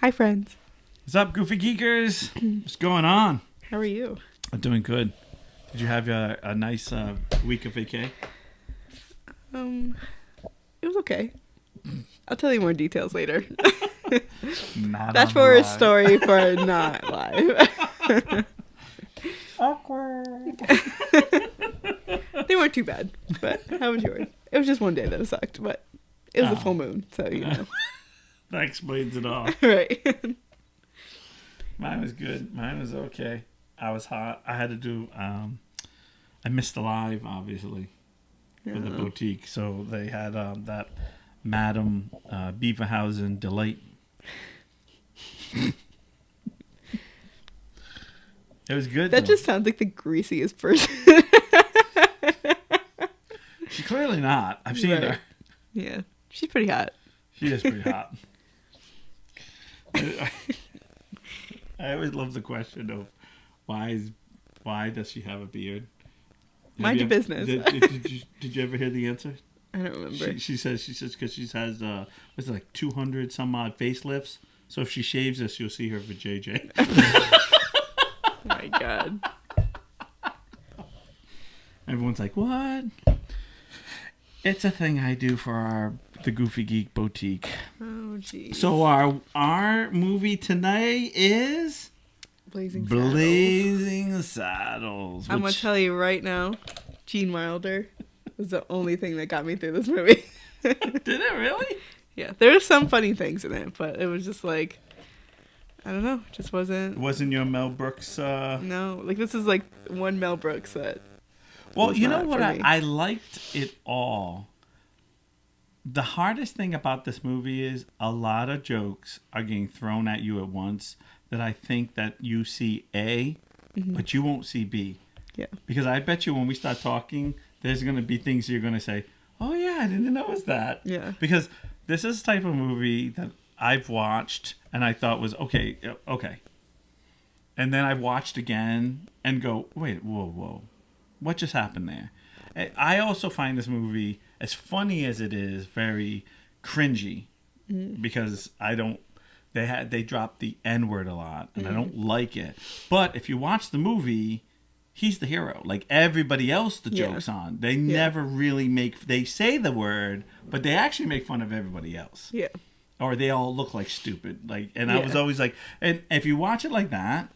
Hi, friends. What's up, Goofy Geekers? What's going on? How are you? I'm doing good. Did you have a nice week of vacay? It was okay. I'll tell you more details later. Not That's on for a live. story for not live. Awkward. They weren't too bad, but how was yours? It was just one day that it sucked, but it was a full moon, so you know. That explains it all. Right. Mine was good. Mine was okay. I was hot. I had to do. I missed the live, obviously, for the boutique. So they had that Madam Beaverhausen Delight. It was good. That though. just sounds like the greasiest person. She's clearly not. I've seen her. Yeah, she's pretty hot. She is pretty hot. I always love the question of why does she have a beard? Mind your business. Did you ever hear the answer? I don't remember. She says because she has what's it, like 200 some odd facelifts. So if she shaves this, you'll see her for JJ. Oh my god. Everyone's like, what? It's a thing I do for the Goofy Geek Boutique. Oh jeez. So our movie tonight is Blazing Saddles. I'm gonna tell you right now, Gene Wilder was the only thing that got me through this movie. Did it really? Yeah, there were some funny things in it, but it was just like, I don't know, it just wasn't. Wasn't your Mel Brooks? No, like this is like one Mel Brooks that. Well, was you know not what? for me. I liked it all. The hardest thing about this movie is a lot of jokes are getting thrown at you at once that I think that you see A, but you won't see B. Yeah. Because I bet you when we start talking, there's going to be things you're going to say, oh yeah, I didn't notice that. Yeah. Because this is the type of movie that I've watched and I thought was okay. And then I watched again and go, wait, whoa. What just happened there? I also find this movie, as funny as it is, very cringy because they drop the N-word a lot and I don't like it. But if you watch the movie, he's the hero. Like everybody else the joke's on. They never really they say the word, but they actually make fun of everybody else. Yeah. Or they all look like stupid. I was always like, and if you watch it like that,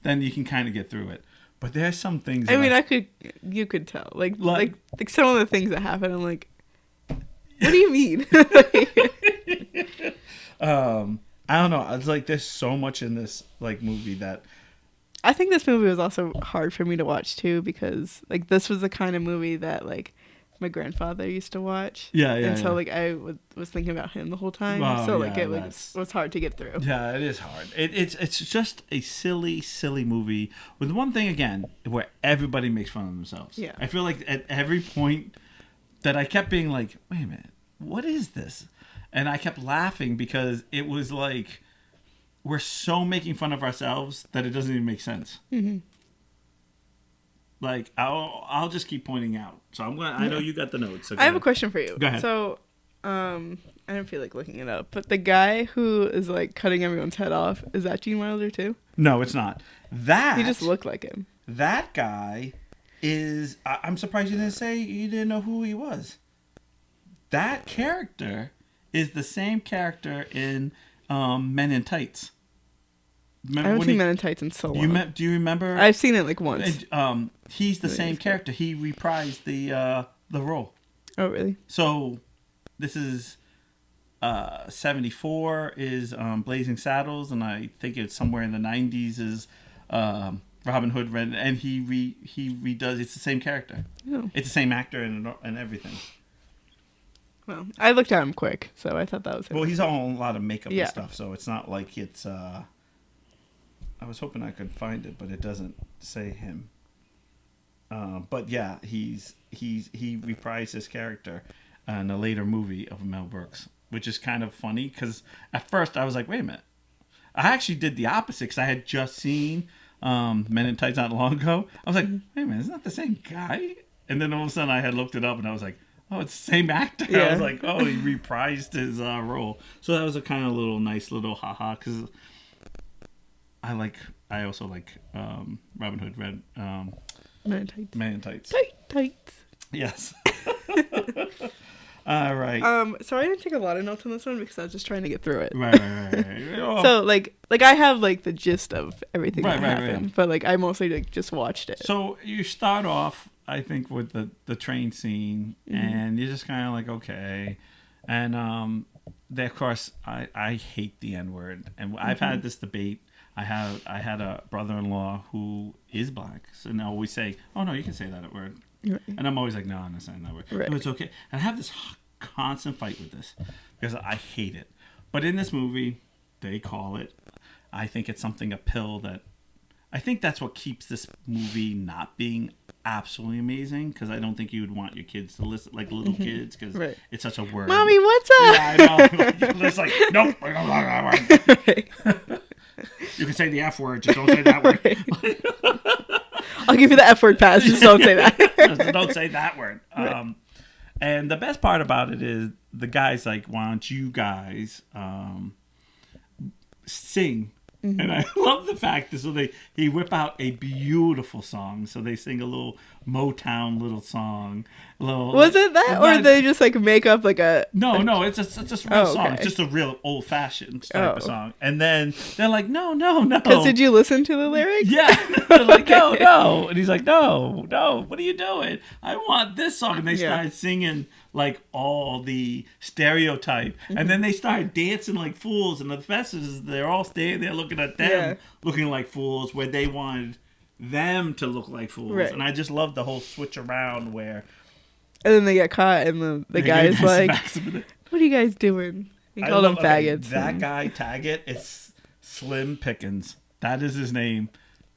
then you can kind of get through it. But there's some things. You could tell, like some of the things that happen. I'm like, what do you mean? I don't know. It's like there's so much in this movie that. I think this movie was also hard for me to watch too because like this was the kind of movie that like my grandfather used to watch. Yeah. And so like I was thinking about him the whole time. So it was hard to get through. Yeah, it is hard. It's just a silly movie with one thing again where everybody makes fun of themselves. Yeah. I feel like at every point that I kept being like, wait a minute, what is this? And I kept laughing because it was like we're so making fun of ourselves that it doesn't even make sense. Mm-hmm. Like I'll just keep pointing out. So I'm gonna. I know you got the notes. So I have a question for you. Go ahead. So, I don't feel like looking it up, but the guy who is like cutting everyone's head off, is that Gene Wilder too? No, it's not. He just looked like him. That guy is. I'm surprised you didn't say you didn't know who he was. That character is the same character in Men in Tights. Remember I haven't seen Men in Tights in so long. Do you remember? I've seen it like once. He's the same character. He reprised the role. Oh, really? So this is 74 is Blazing Saddles, and I think it's somewhere in the 90s is Robin Hood, and he redoes. It's the same character. Oh. It's the same actor and everything. Well, I looked at him quick, so I thought that was him. Well, he's on a lot of makeup and stuff, so it's not like it's. I was hoping I could find it, but it doesn't say him. But yeah, he reprised his character in a later movie of Mel Brooks, which is kind of funny because at first I was like, wait a minute. I actually did the opposite because I had just seen Men in Tights not long ago. I was like, wait a minute, isn't that the same guy? And then all of a sudden I had looked it up and I was like, oh, it's the same actor. I Yeah. was like, oh, he reprised his role. So that was a kind of little nice little haha because I also like Robin Hood Red Man tights. Man in Tights. Tights. Yes. All right. So I didn't take a lot of notes on this one because I was just trying to get through it. Right. Oh. So like I have like the gist of everything that Right. happened, but like I mostly like just watched it. So you start off, I think, with the train scene, and you're just kind of like, okay, and then of course I hate the N-word, and I've had this debate. I had a brother-in-law who is black, and I always say, oh no, you can say that word. Right. And I'm always like, no, I'm not saying that word. Right. No, it's okay. And I have this constant fight with this because I hate it. But in this movie, they call it, I think it's something, a pill that, I think that's what keeps this movie not being absolutely amazing, because I don't think you would want your kids to listen, like little kids, because Right. it's such a word. Mommy, what's up? Yeah, I know. It's like, nope. Right. You can say the F word, just don't say that word. Right. I'll give you the F word pass. Just don't say that. Just don't say that word. Right. And the best part about it is the guy's like, why don't you guys sing? And I love the fact that he whip out a beautiful song. So they sing a little Motown little song. Was it that, or they just like make up like a? No, it's just a real song. Okay. It's just a real old fashioned type of song. And then they're like, no. Because did you listen to the lyrics? Yeah. They're like, no. And he's like, no. What are you doing? I want this song. And they started singing like all the stereotype. And then they started dancing like fools. And the best is they're all standing there looking at them looking like fools, where they wanted them to look like fools. Right. And I just love the whole switch around where. And then they get caught, and the guy's like, what are you guys doing? He called them faggots. That guy, Taggart, is Slim Pickens. That is his name.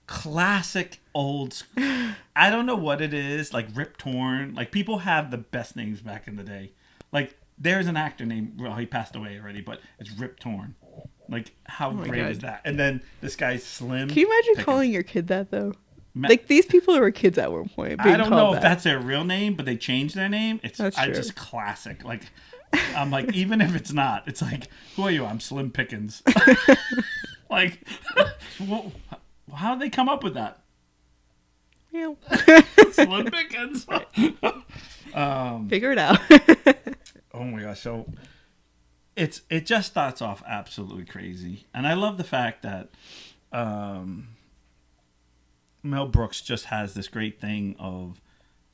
Classic old. I don't know what it is, like Rip Torn. Like, people have the best names back in the day. Like, there's an actor named, well, he passed away already, but it's Rip Torn. Like, how great is that? And then this guy's Slim. Can you imagine Pickens. calling your kid that, though? Like, these people were kids at one point. I don't know if that's their real name, but they changed their name. It's just classic. Like, I'm like, even if it's not, it's like, who are you? I'm Slim Pickens. Like, well, how did they come up with that? Slim Pickens. Figure it out. Oh my gosh! So it just starts off absolutely crazy, and I love the fact that Mel Brooks just has this great thing of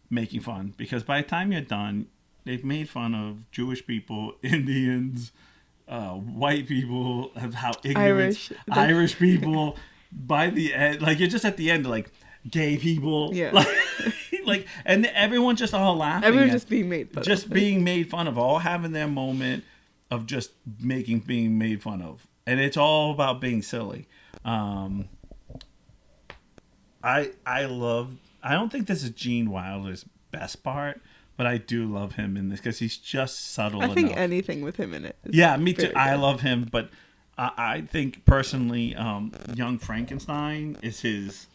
making fun, because by the time you're done, they've made fun of Jewish people, Indians, white people, of how ignorant Irish people. By the end, like, you're just at the end, like, gay people, like, and everyone just all laughing. Everyone's just being made fun of. Being made fun of, all having their moment of just being made fun of, and it's all about being silly. I don't think this is Gene Wilder's best part, but I do love him in this because he's just subtle enough. I think anything with him in it. Yeah, me too. I love him, but I think personally, Young Frankenstein is his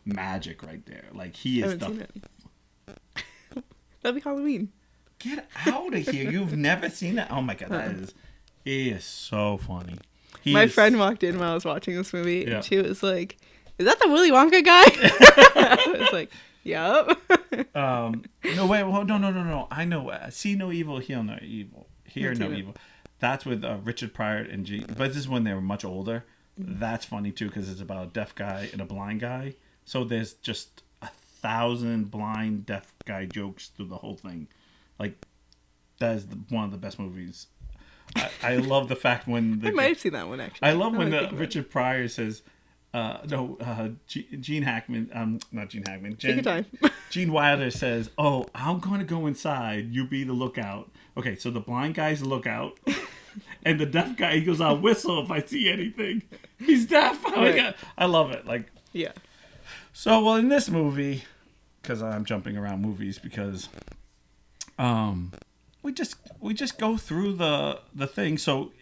magic right there. Like, he is That'd be Halloween. Get out of here! You've never seen that? Oh my god, he is so funny. My friend walked in while I was watching this movie, and she was like, "Is that the Willy Wonka guy?" I was like, "Yup." No, wait, no. I know. See no evil, hear no evil. Hear no evil. That's with Richard Pryor and G. But this is when they were much older. That's funny too, because it's about a deaf guy and a blind guy. So there's just 1,000 blind deaf guy jokes through the whole thing. Like, that is one of the best movies. I love the fact when I might have seen that one actually. I love when Richard Pryor says, Gene Hackman, not Gene Hackman. Take your time. Gene Wilder says, "Oh, I'm going to go inside. You be the lookout." Okay, so the blind guy's the lookout, and the deaf guy, he goes, "I'll whistle if I see anything." He's deaf. Right. I love it. Like, yeah. So, well, in this movie, because I'm jumping around movies, because we just go through the thing. So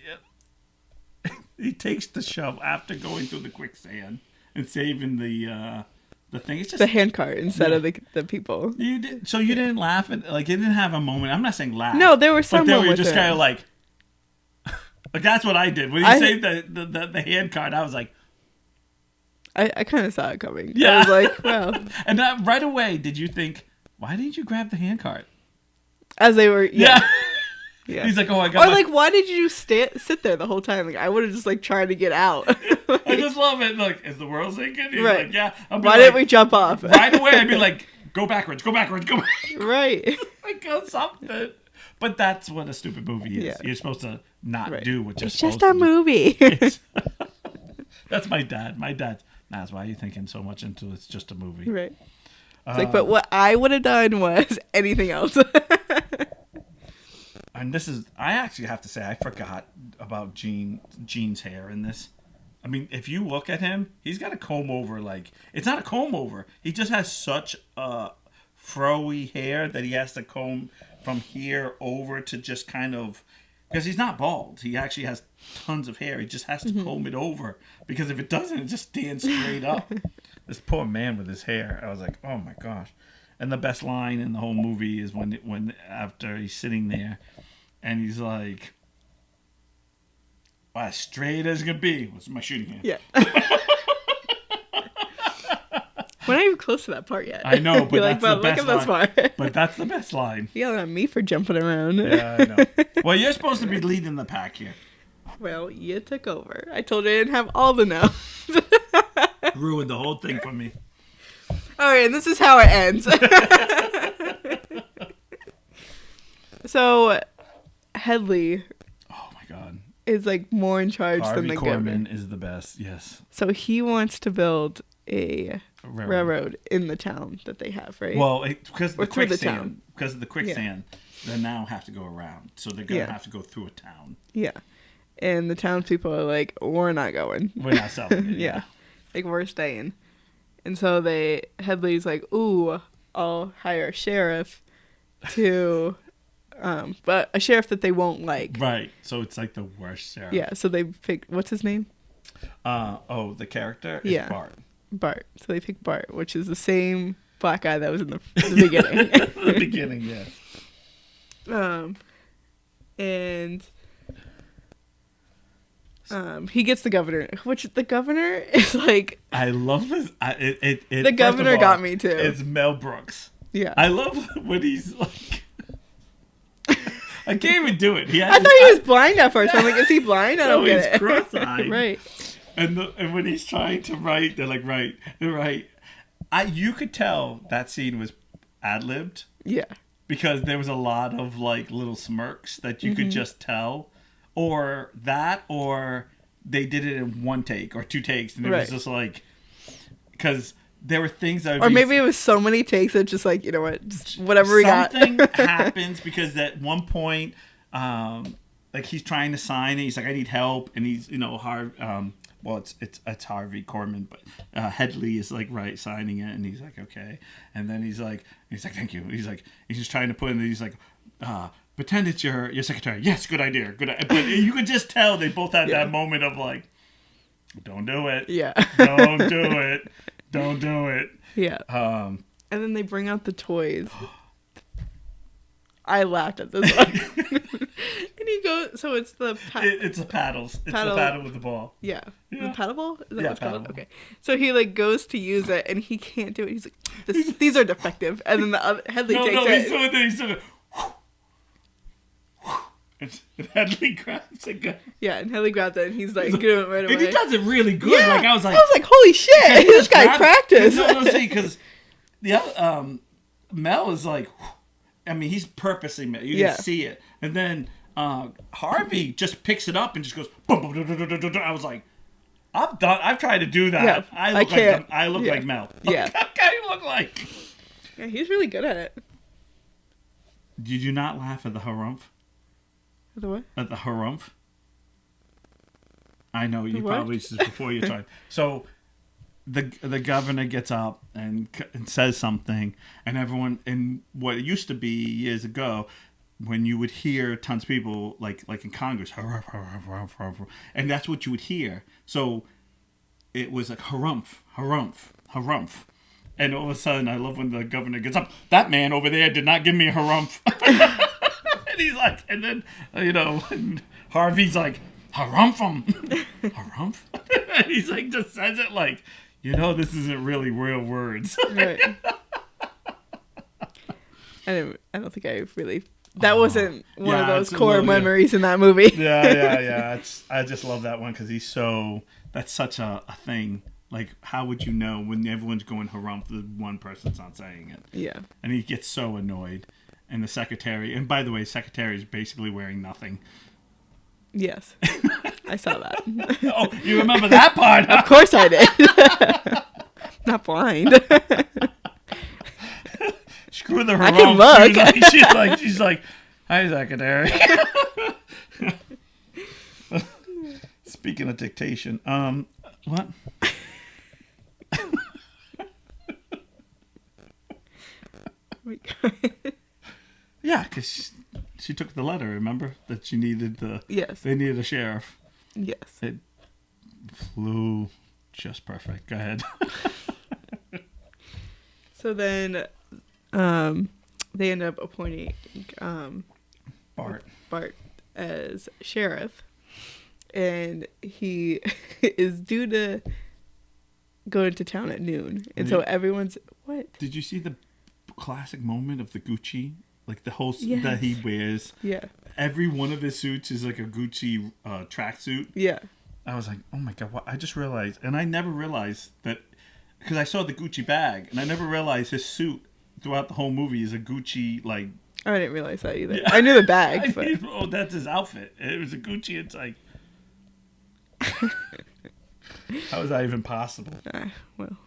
he takes the shovel after going through the quicksand and saving the The thing is just the handcart instead of the people. you did. So you didn't laugh at like you didn't have a moment. I'm not saying laugh. No, there were some but they were moments just in it. kind of like that's what I did when he saved the hand card. I was like, I kind of saw it coming. Yeah. I was like, well, and that, right away, did you think, why didn't you grab the hand card? as they were, yeah. He's like, oh, I got. Or like, why did you sit there the whole time? Like, I would have just like tried to get out. I just love it. Like, is the world sinking? He's Right. like, yeah. Why didn't we jump off? Right away, I'd be like, go backwards, go backwards, go back. Right. Like, go something. But that's what a stupid movie is. Yeah. You're supposed to not Right. do what you're It's supposed just a to do. movie. That's my dad. My dad's, that's why you're thinking so much into it's just a movie. Right. It's like, but what I would have done was anything else. And this is, I actually have to say, I forgot about Gene's hair in this. I mean, if you look at him, he's got a comb over, like, it's not a comb over. He just has such froey hair that he has to comb from here over to just kind of, because he's not bald. He actually has tons of hair. He just has to comb it over, because if it doesn't, it just stands straight up. This poor man with his hair. I was like, oh my gosh. And the best line in the whole movie is when after he's sitting there, and he's like, "Wow, straight as can be." What's my shooting hand? Yeah. We're not even close to that part yet. I know, but You're like, that's the look best at this line. part. But that's the best line. Yelling at me for jumping around. Yeah, I know. Well, you're supposed to be leading the pack here. Well, you took over. I told you I didn't have all the notes. Ruined the whole thing for me. All right, and this is how it ends. So, Headley Oh my God. is like more in charge than Harvey the Korman governor. is the best. Yes. So he wants to build a Railroad. railroad in the town that they have, right? Well, because of the Or through the quicksand. town. Because of the quicksand, they now have to go around. So they're gonna have to go through a town. Yeah. And the townspeople are like, we're not going. We're not selling it. Yeah. Like, we're staying. And so Headley's like, ooh, I'll hire a sheriff to, but a sheriff that they won't like. Right. So it's like the worst sheriff. Yeah. So they pick, what's his name? The character is Yeah. Bart. Bart. So they pick Bart, which is the same black guy that was in the beginning. The beginning, yeah. And he gets the governor, which the governor is like, I love this. the governor got me too. It's Mel Brooks. Yeah. I love when he's like, I can't even do it. I thought he was blind at first. I'm like, is he blind? I don't No, get he's it. cross-eyed. Right. And when he's trying to write, they're like, right. You could tell that scene was ad-libbed Yeah. because there was a lot of like little smirks that you could just tell, or they did it in one take or two takes, and it was just like, because there were things that Or maybe it was so many takes that just like, you know what, just whatever we got. something happens because at one point, like he's trying to sign it. He's like, I need help, and he's hard. Well, it's Harvey Korman, but Headley is like signing it, and he's like, okay, and then he's like thank you. He's just trying to put in. He's like, pretend it's your secretary. Yes, good idea, But you could just tell they both had that moment of like, don't do it. Yeah. Don't do it. Don't do it. Yeah. And then they bring out the toys. I laughed at this one. And he goes, so it's the it's the paddles. It's the paddle with the ball. Yeah. Yeah. The paddle ball? Is that Yeah, what it's paddle called? ball. Okay. So he like goes to use it and he can't do it. He's like, these are defective. And then the other Headley takes it. He's doing it. And Headley grabs it. Yeah, and Headley grabs it and he's like, doing it right away. And he does it really good. Yeah. Like I was like, holy shit! This guy practiced. No, see, because the other Mel is like, I mean, he's purposely Mel. You can see it, and then Harvey just picks it up and just goes. Boom, boom, dun, dun, dun, dun, dun. I was like, I've tried to do that. Yeah, I look like Mel. Yeah, What do you look like? Yeah, he's really good at it. Did you not laugh at the harumph? The what? At the harumph? I know you what? probably this is before your time. So the governor gets up and says something, and everyone, in what it used to be years ago, when you would hear tons of people like in Congress, harumph, harumph, harumph, harumph, and that's what you would hear. So it was like harumph, harumph, harumph. And all of a sudden, I love when the governor gets up. That man over there did not give me a harumph. And he's like, and then, and Harvey's like, harumph him. Harumph? And he's like, just says it like, this isn't really real words. Right. I don't think I really... That wasn't one of those core memories in that movie. Yeah. I just love that one because that's such a thing. Like, how would you know when everyone's going harumph, the one person's not saying it? Yeah. And he gets so annoyed. And the secretary, and by the way, secretary is basically wearing nothing. Yes. I saw that. Oh, you remember that part? Huh? Of course I did. Not blind. Screw the harumph. I can look. She's like, hi, secretary. Speaking of dictation, what? Yeah, because she took the letter, remember? That she needed Yes. They needed a sheriff. Yes. It flew just perfect. Go ahead. So then they end up appointing Bart as sheriff. And he is due to go into town at noon. And so everyone's... What? Did you see the classic moment of the Gucci? Like the whole suit Yes. that he wears. Yeah. Every one of his suits is like a Gucci tracksuit. Yeah. I was like, oh my God, what? I just realized. And I never realized that, because I saw the Gucci bag, and I never realized his suit throughout the whole movie is a Gucci, like... I didn't realize that either. Yeah. I knew the bag, but... Oh, that's his outfit. It was a Gucci. It's like... How is that even possible? Well,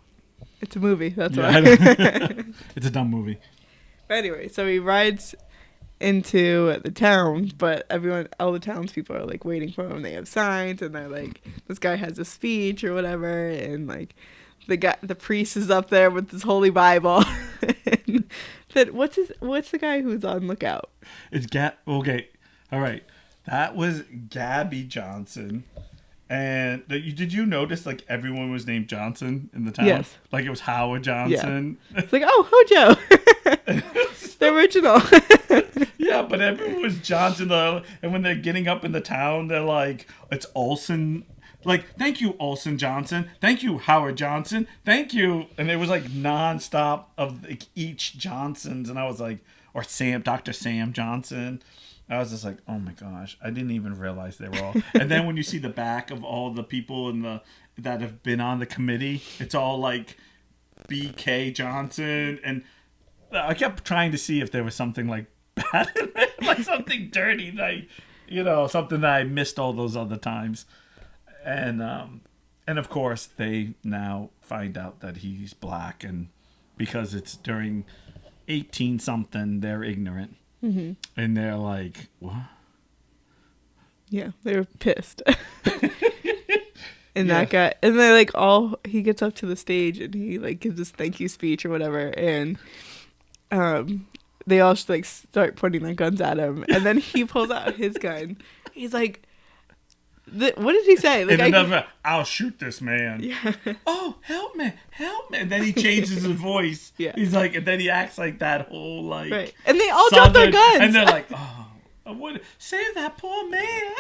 it's a movie. That's why. It's a dumb movie. But anyway, so he rides into the town, but all the townspeople are like waiting for him. They have signs, and they're like, this guy has a speech or whatever, and like the priest is up there with this holy Bible. But what's the guy who's on lookout? It's okay, all right. That was Gabby Johnson. And did you notice, like, everyone was named Johnson in the town? Yes. Like, it was Howard Johnson. Yeah. It's like, oh, Hojo. The original. Yeah, but everyone was Johnson. And when they're getting up in the town, they're like, it's Olsen. Like, thank you, Olsen Johnson. Thank you, Howard Johnson. Thank you. And it was, like, nonstop of like, each Johnsons. And I was like, or Dr. Sam Johnson. I was just like, oh my gosh, I didn't even realize they were all. And then when you see the back of all the people that have been on the committee, it's all like B.K. Johnson. And I kept trying to see if there was something like bad in it, like something dirty, like, something that I missed all those other times. And of course, they now find out that he's black, and because it's during 18-something, they're ignorant. Mm-hmm. And they're like, what? Yeah, they were pissed. And that guy, and they're like, he gets up to the stage and he like gives this thank you speech or whatever, and they all like start pointing their guns at him, and then he pulls out his gun. He's like, what did he say? Like, I'll shoot this man. Yeah. Oh, help me. And then he changes his voice. Yeah. He's like, and then he acts like that whole like. Right. And they all drop their guns. And they're like, oh, save that poor man.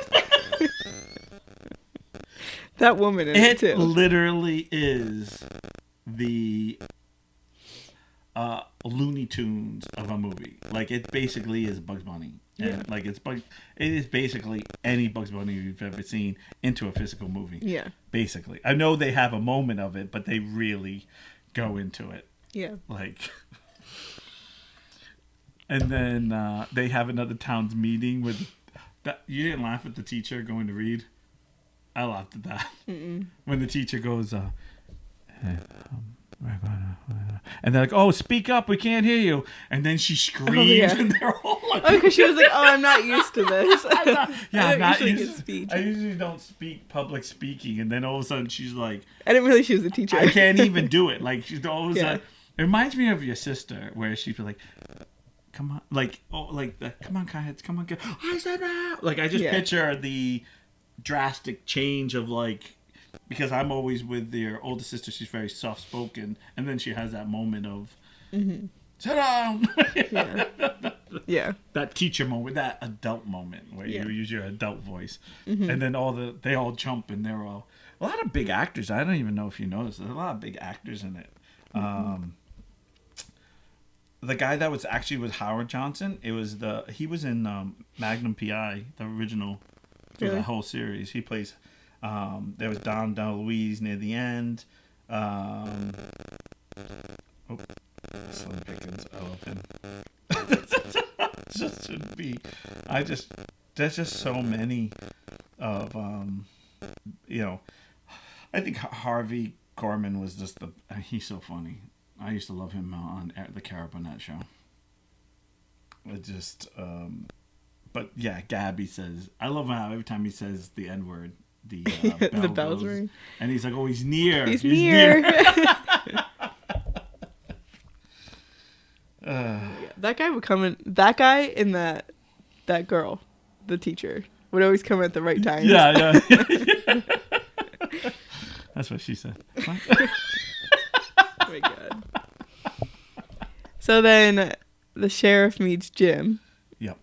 That woman in it too. It literally is the Looney Tunes of a movie. Like, it basically is Bugs Bunny. Yeah. And like it is basically any Bugs Bunny you've ever seen into a physical movie. Yeah. Basically. I know they have a moment of it, but they really go into it. Yeah. Like, and then they have another town's meeting with that. You didn't laugh at the teacher going to read? I laughed at that. Mm-mm. When the teacher goes, and they're like, oh, speak up, we can't hear you. And then she screams, and they're all like... Oh, because she was like, oh, I'm not used to this. I'm not used to I usually don't speak public speaking, and then all of a sudden she's like... I didn't realize she was a teacher. I can't even do it. Like, she's all of a sudden... It reminds me of your sister, where she'd be like, come on, like, come on, kids, come on, kids. I said that. Like, I just picture the drastic change of, like, because I'm always with their older sister. She's very soft spoken, and then she has that moment of sit down. Yeah. Yeah. That teacher moment, that adult moment where Yeah. you use your adult voice, and then they all jump and they're all a lot of big actors. I don't even know if you know this. There's a lot of big actors in it. The guy that was Howard Johnson. He was in Magnum PI, the original for Really? the whole series. He plays. There was Don DeLuise near the end. Slim Pickens. I love him. Just should be. There's just so many of I think Harvey Korman was just he's so funny. I used to love him on the Cara Burnett show. It just but yeah, Gabby says, I love how every time he says the N word, the bell The bells goes, ring. and he's like, oh, he's near. He's near. That guy would come in. That guy and that girl, the teacher, would always come at the right time. Yeah. That's what she said. Oh my god. So then the sheriff meets Jim. Yep.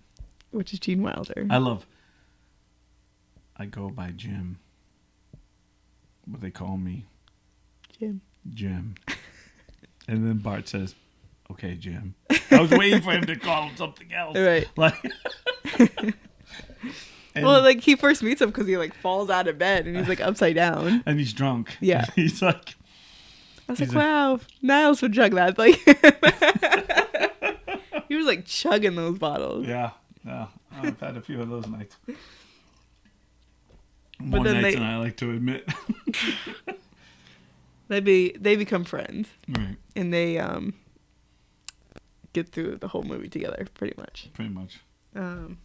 Which is Gene Wilder. I go by Jim. What they call me? Jim. And then Bart says, okay, Jim. I was waiting for him to call him something else. Right. Well, like he first meets him because he like falls out of bed and he's like upside down. And he's drunk. Yeah. He's like... I was like, wow, Niles would chug that. Like, he was like chugging those bottles. Yeah. I've had a few of those nights. But More then nights than I like to admit. they become friends. Right. And they get through the whole movie together, pretty much. And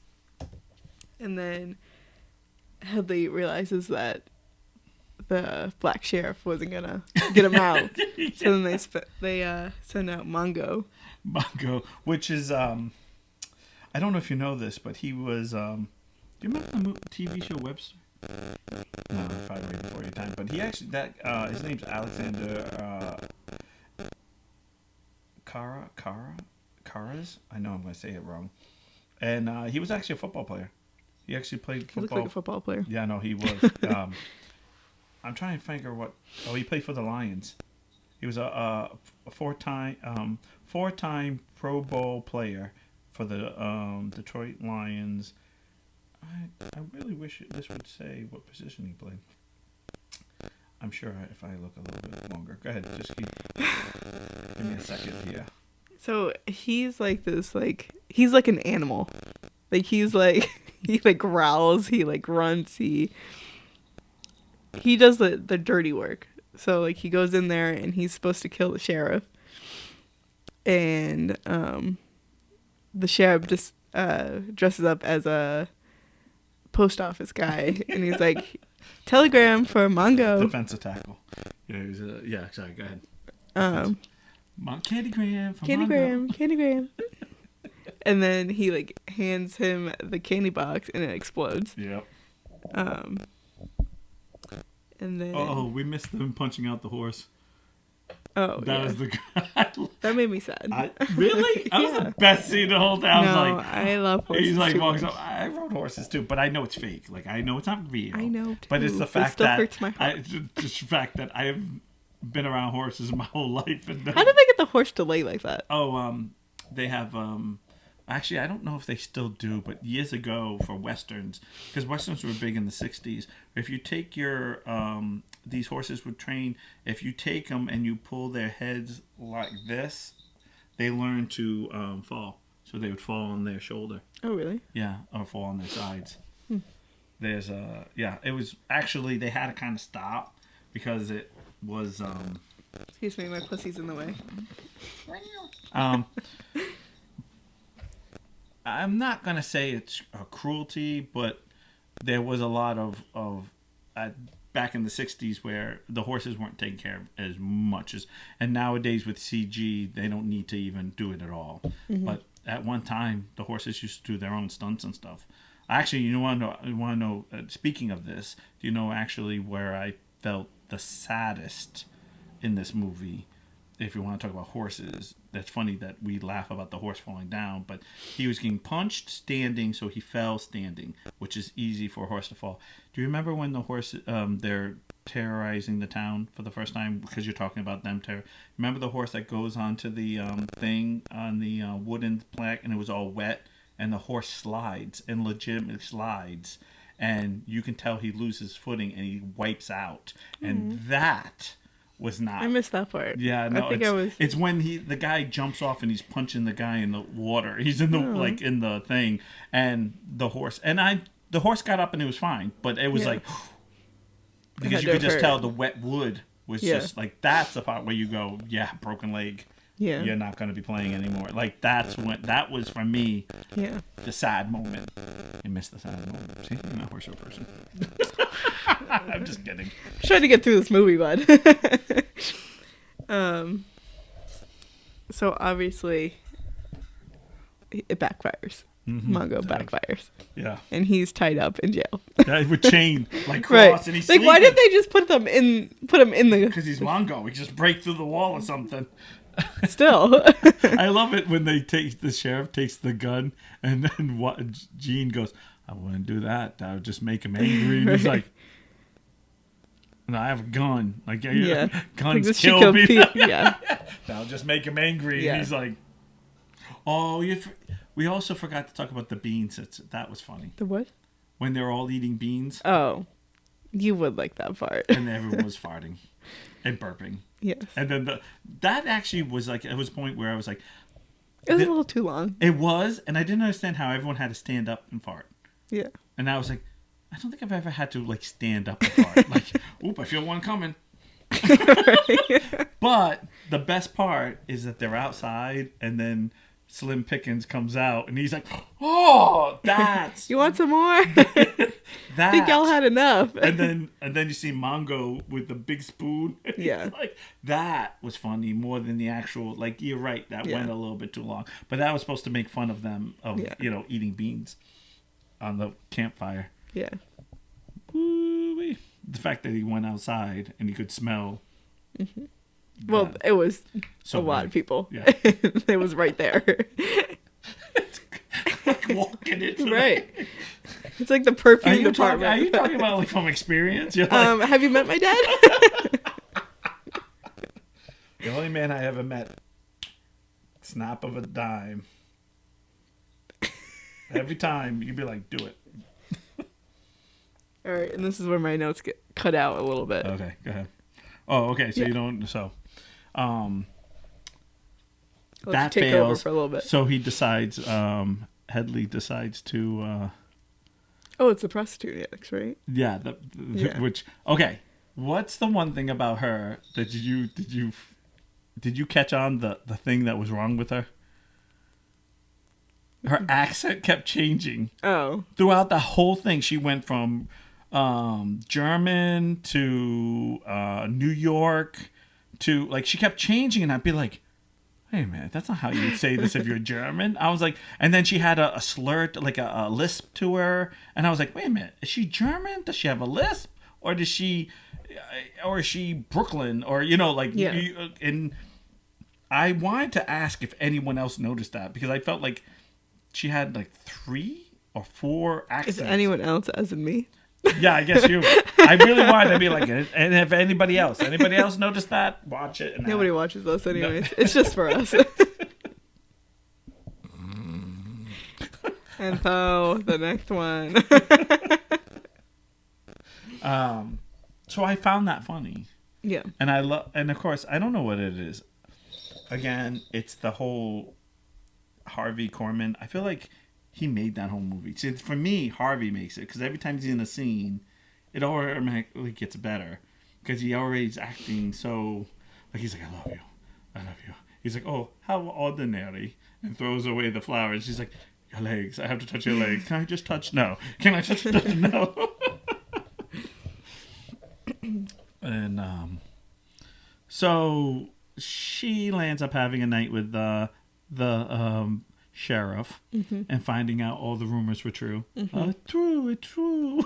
then Headley realizes that the black sheriff wasn't gonna get him out. Yeah. So then they send out Mongo. Mongo, which is I don't know if you know this, but he was do you remember the TV show Webster? No, probably way before your time. But he actually his name's Alexander Caras. I know I'm gonna say it wrong. And he was actually a football player. He actually played football. He looked like a football player. Yeah, no, he was. I'm trying to figure what. Oh, he played for the Lions. He was a four-time Pro Bowl player for the Detroit Lions. I really wish this would say what position he played. I'm sure if I look a little bit longer. Go ahead, just give me a second here. So he's like this, he's like an animal. Like he's like he like growls, he like grunts, he does the dirty work. So like he goes in there and he's supposed to kill the sheriff. And the sheriff just dresses up as a post office guy and he's like, telegram for Mongo. Defensive tackle. Yeah, he was sorry, go ahead. Candygram for Mongo. Candygram. And then he like hands him the candy box and it explodes. Yep. And then we missed them punching out the horse. Oh, that was the guy. That made me sad. Really? That was the best scene the whole time. I love horses. He's like too walks much. up. I rode horses too, but I know it's fake. Like I know it's not real. I know too. But it's the fact still that hurts my heart. just the fact that I have been around horses my whole life. And how did they get the horse to lay like that? They have actually I don't know if they still do, but years ago for westerns, because westerns were big in the 60s. If you take your these horses would train. If you take them and you pull their heads like this, they learn to fall. So they would fall on their shoulder. Oh, really? Yeah, or fall on their sides. There's it was actually they had to kind of stop because it was Excuse me, my pussy's in the way. I'm not gonna say it's a cruelty, but there was a lot of back in the 60s where the horses weren't taken care of as much as, and nowadays with CG they don't need to even do it at all. Mm-hmm. But at one time the horses used to do their own stunts and stuff. Actually, you want to know? Speaking of this, do you know actually where I felt the saddest in this movie. If you want to talk about horses, that's funny that we laugh about the horse falling down, but he was getting punched standing, so he fell standing, which is easy for a horse to fall. Do you remember when the horse, they're terrorizing the town for the first time, because you're talking about them remember the horse that goes onto the thing on the wooden plank, and it was all wet, and the horse slides, and legitimately slides, and you can tell he loses footing, and he wipes out, and that was not. I missed that part. Yeah, no, I think it's when the guy jumps off and he's punching the guy in the water. He's in the like in the thing, and the horse got up and it was fine, but it was like because you could just tell the wet wood was just like, that's the part where you go, yeah, broken leg. Yeah, you're not going to be playing anymore. Like that was for me. Yeah, the sad moment. I missed the sad moment. See, I'm not a horse show person. I'm just kidding. I'm trying to get through this movie, bud. So obviously, it backfires. Mm-hmm. Mongo backfires. Yeah. And he's tied up in jail. Yeah, with chain, like cross, and he's like, sleeping. why did they just put him in the? Because he's Mongo. He just break through the wall or something. Still. I love it when the sheriff takes the gun, and then Gene goes, I wouldn't do that. That would just make him angry. And he's like, no, I have a gun. Like, guns like kill people. Yeah. That'll just make him angry. Yeah. And he's like, oh, we also forgot to talk about the beans. That was funny. The what? When they're all eating beans. Oh, you would like that part. And everyone was farting and burping. Yes. And then that actually was like, it was a point where I was like, it was a little too long. It was, and I didn't understand how everyone had to stand up and fart. Yeah. And I was like, I don't think I've ever had to like stand up and fart. Like, oop, I feel one coming. But the best part is that they're outside, and then Slim Pickens comes out, and he's like, "Oh, that's you want some more? I think y'all had enough." and then you see Mongo with the big spoon. Yeah, like that was funny more than the actual. Like, you're right, that went a little bit too long, but that was supposed to make fun of them eating beans on the campfire. Yeah. Woo-wee. The fact that he went outside and he could smell. Mm-hmm. Well, it was so a lot of people. Yeah. It was right there. Like walking into right. It's like the perfume department. Are you talking about like from experience? You're like, have you met my dad? The only man I ever met. Snap of a dime. Every time you'd be like, do it. All right, and this is where my notes get cut out a little bit. Okay, go ahead. Oh, okay. So you don't. So, that take fails over for a little bit. So he decides. Headley decides to. Oh, it's the prostitute annex, right? Yeah. Which okay. What's the one thing about her that did you catch on the thing that was wrong with her? Her accent kept changing. Oh. Throughout the whole thing, she went from German to New York to, like, she kept changing, and I'd be like, wait a minute, that's not how you say this if you're German. I was like, and then she had a slur, like a lisp to her, and I was like, wait a minute, is she German? Does she have a lisp? Or is she Brooklyn? Or, like, and I wanted to ask if anyone else noticed that, because I felt like she had like 3 or 4 accents. Is anyone else as in me? Yeah, I guess you. I really wanted to be like, and if anybody else noticed that, watch it. Nobody watches us anyways. No. It's just for us. And so the next one. So I found that funny. Yeah. And and of course, I don't know what it is. Again, it's the whole Harvey Korman. I feel like he made that whole movie. See, for me, Harvey makes it, because every time he's in a scene, it automatically gets better, because he already is acting so, like, he's like, I love you. He's like, oh, how ordinary, and throws away the flowers. He's like, your legs, I have to touch your legs. Can I just touch? No. Can I touch? No. And so she lands up having a night with the sheriff, and finding out all the rumors were true. Mm-hmm. True.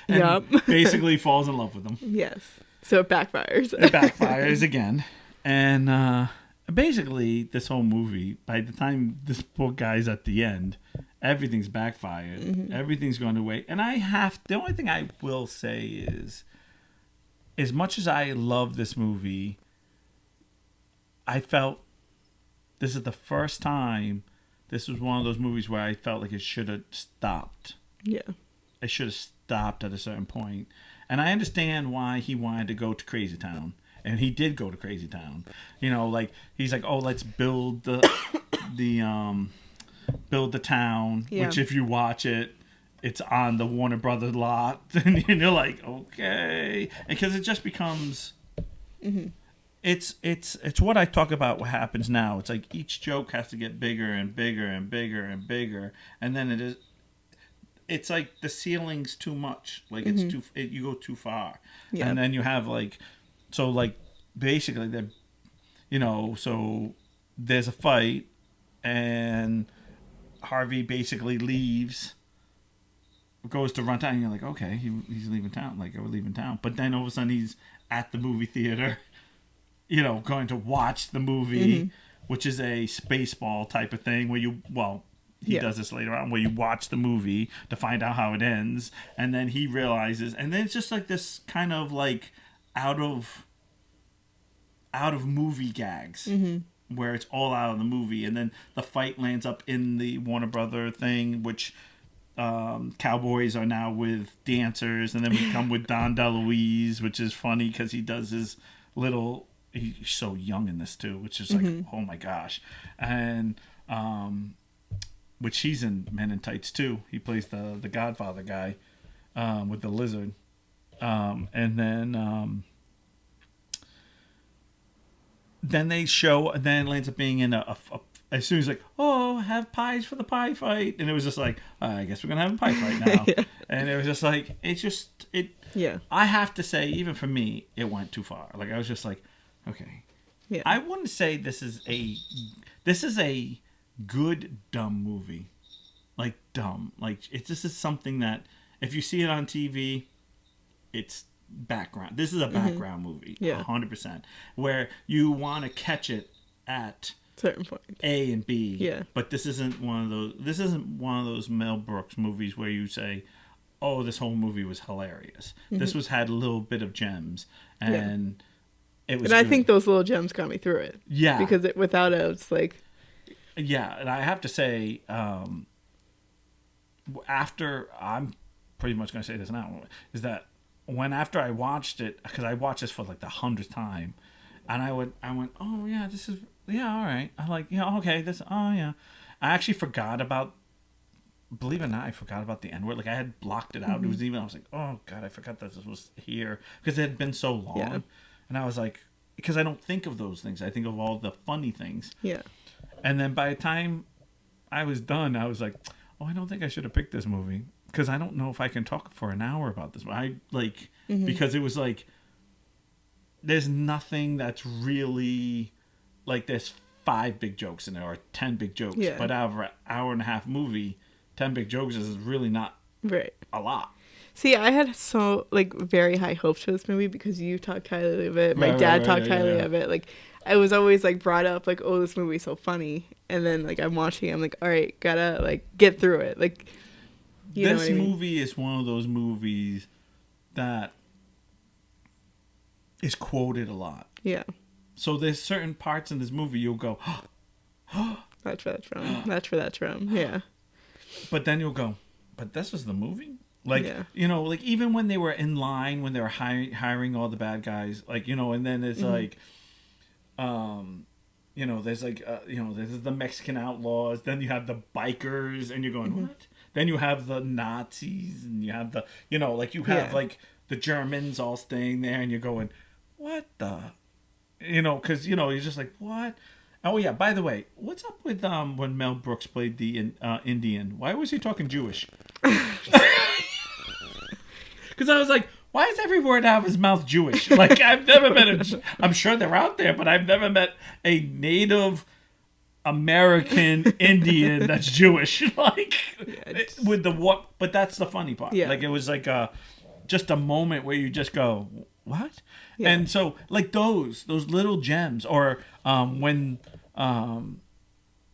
and Yup. basically falls in love with him. Yes. So it backfires. It backfires again. And basically, this whole movie, by the time this poor guy's at the end, everything's backfired. Mm-hmm. Everything's gone away. And the only thing I will say is, as much as I love this movie, I felt this is the first time this was one of those movies where I felt like it should have stopped. Yeah. It should have stopped at a certain point. And I understand why he wanted to go to Crazy Town. And he did go to Crazy Town. You know, like, he's like, oh, let's build the build the town. Yeah. Which, if you watch it, it's on the Warner Brothers lot. And you're like, okay. And because it just becomes... Mm-hmm. It's what I talk about what happens now. It's like each joke has to get bigger and bigger and bigger and bigger. And then it's like the ceiling's too much. Like, it's you go too far. Yeah. And then you have like... So, like, basically, they're, you know, so there's a fight, and Harvey basically leaves, goes to run town, and you're like, okay, he's leaving town. Like, we're leaving town. But then all of a sudden, he's at the movie theater, you know, going to watch the movie, which is a Spaceball type of thing where he does this later on, where you watch the movie to find out how it ends, and then he realizes, and then it's just like this kind of, like, out of movie gags where it's all out of the movie, and then the fight lands up in the Warner Brother thing, which cowboys are now with dancers, and then we come with Don DeLuise, which is funny because he does his little, he's so young in this too, which is like, oh my gosh. And which he's in Men in Tights too. He plays the Godfather guy with the lizard. And then they show, and then it ends up being in as soon as like, oh, have pies for the pie fight, and it was just like, I guess we're gonna have a pie fight now. Yeah. And it was just like, Yeah. I have to say, even for me, it went too far. Like, I was just like, okay. Yeah. I wouldn't say this is a good dumb movie. Like, dumb. Like, this is something that if you see it on TV, it's background. This is a background movie. Yeah. 100%. Where you want to catch it at certain point. A and B. Yeah. But this isn't one of those Mel Brooks movies where you say, oh, this whole movie was hilarious. This had a little bit of gems, and it was. And I good. think those little gems got me through it. Yeah. Because without it, it's like. Yeah, and I have to say, after, I'm pretty much going to say this now, is that after I watched it, because I watched this for like the 100th time, and I went, oh yeah, this is, yeah, all right. I like, yeah, okay, this, oh yeah. I actually forgot about, believe it or not, I forgot about the N-word. Like, I had blocked it out. It was even, I was like, oh God, I forgot that this was here, because it had been so long. Yeah. And I was like, because I don't think of those things. I think of all the funny things. Yeah. And then by the time I was done, I was like, oh, I don't think I should have picked this movie, because I don't know if I can talk for an hour about this. Because it was like, there's nothing that's really, like, there's 5 big jokes in there, or 10 big jokes. Yeah. But out of an hour and a half movie, 10 big jokes is really not a lot. See, I had very high hopes for this movie because you talked highly of it. My dad talked highly of it. Like, I was always, like, brought up, like, oh, this movie's so funny. And then, like, I'm watching it, I'm like, all right, gotta, like, get through it. Like, you know what I mean? This movie is one of those movies that is quoted a lot. Yeah. So there's certain parts in this movie you'll go, That's where that's from. That's where that's from. Yeah. but then you'll go, but this was the movie? Like, Yeah. you know, like, even when they were in line, when they were hiring all the bad guys, like, you know, and then it's like, you know, there's like, you know, there's the Mexican outlaws, then you have the bikers, and you're going, what? Then you have the Nazis, and you have the, you know, like, you have, like, the Germans all staying there, and you're going, what the, you know, because, you know, you're just like, what? Oh, yeah, by the way, what's up with when Mel Brooks played the Indian? Why was he talking Jewish? Because I was like, why is every word out of his mouth Jewish? Like, I've never met I'm sure they're out there, but I've never met a Native American Indian that's Jewish. Like, with the what? But that's the funny part. Yeah. Like, it was like just a moment where you just go, what? Yeah. And so like those little gems, or when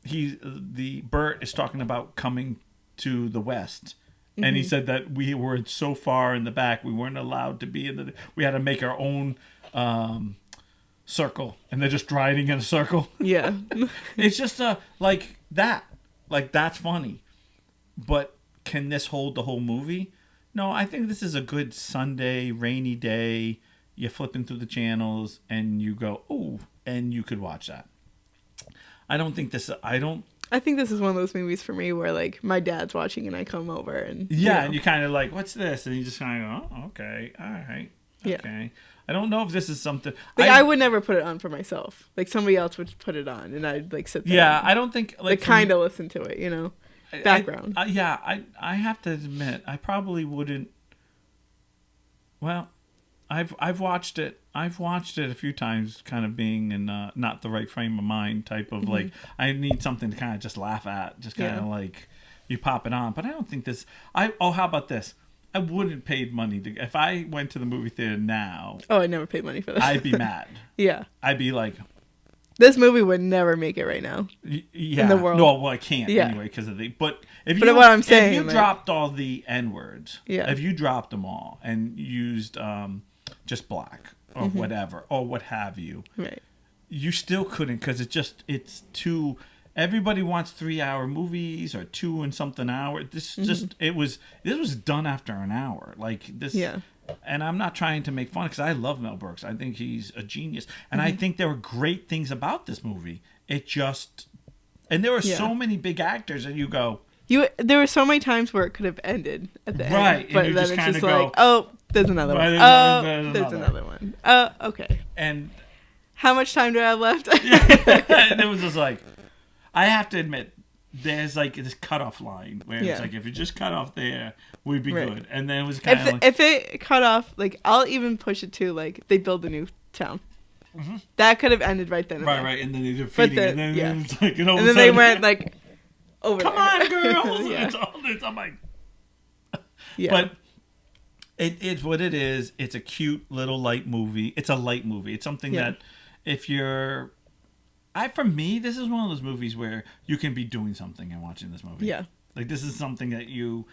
the Bert is talking about coming to the West. And he said that we were so far in the back, we weren't allowed to be we had to make our own circle, and they're just riding in a circle. Yeah. It's just like that. Like, that's funny. But can this hold the whole movie? No, I think this is a good Sunday, rainy day. You're flipping through the channels, and you go, oh, and you could watch that. I think this is one of those movies for me where, like, my dad's watching and I come over and... Yeah, and you kind of like, what's this? And you just kind of go, oh, okay, all right, okay. Yeah. I don't know if this is something... Like, I would never put it on for myself. Like, somebody else would put it on and I'd, like, sit there. Yeah, I don't think... Like kind of listen to it, Background. I have to admit, I probably wouldn't... Well, I've watched it. I've watched it a few times, kind of being in not the right frame of mind type of like, I need something to kind of just laugh at, just kind of like you pop it on. But I don't think this. How about this? I wouldn't paid money to if I went to the movie theater now. Oh, I never paid money for that. I'd be mad. Yeah, I'd be like, this movie would never make it right now. Yeah, in the world. No, well, I can't anyway because of the. But what I'm saying, if you dropped all the N words, yeah, if you dropped them all and used just black or whatever or what have you, right? You still couldn't because it's too. Everybody wants 3-hour movies or 2 and something hour. This was done after an hour. Like this. Yeah. And I'm not trying to make fun because I love Mel Brooks. I think he's a genius, and I think there were great things about this movie. And there were so many big actors, and you go. There were so many times where it could have ended at the end, right? But and then just it's just go, like, oh, there's another one. There's another one. Okay. And how much time do I have left? And it was just like, I have to admit, there's like this cutoff line where it's like if you just cut off there, we'd be good. And then it was kind of like, if it cut off, like I'll even push it to like they build a new town. That could have ended right then. Right, and then they're defeating it, and then it's like, and then they went like, over. Come on, girls! It's all this. I'm like, but it's what it is. It's a cute little light movie. It's a light movie. It's something that if you're. For me, this is one of those movies where you can be doing something and watching this movie. Yeah. Like, this is something that you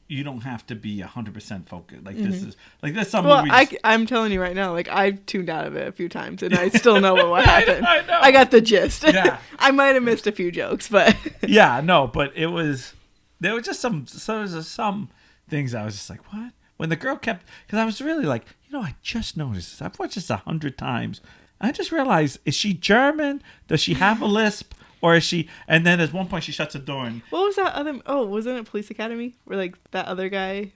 don't have to be 100% focused. Like, this is... Like, there's some movies... I'm telling you right now, like, I've tuned out of it a few times, and I still know what happened. I know. I got the gist. Yeah. I might have missed a few jokes, but... Yeah, no, but it was... There were just some things I was just like, what? When the girl kept... Because I was really like, I just noticed this. I've watched this 100 times. I just realized, is she German? Does she have a lisp? Or is she... And then at one point she shuts the door and... What was that other... Oh, wasn't it Police Academy? Where, like, that other guy...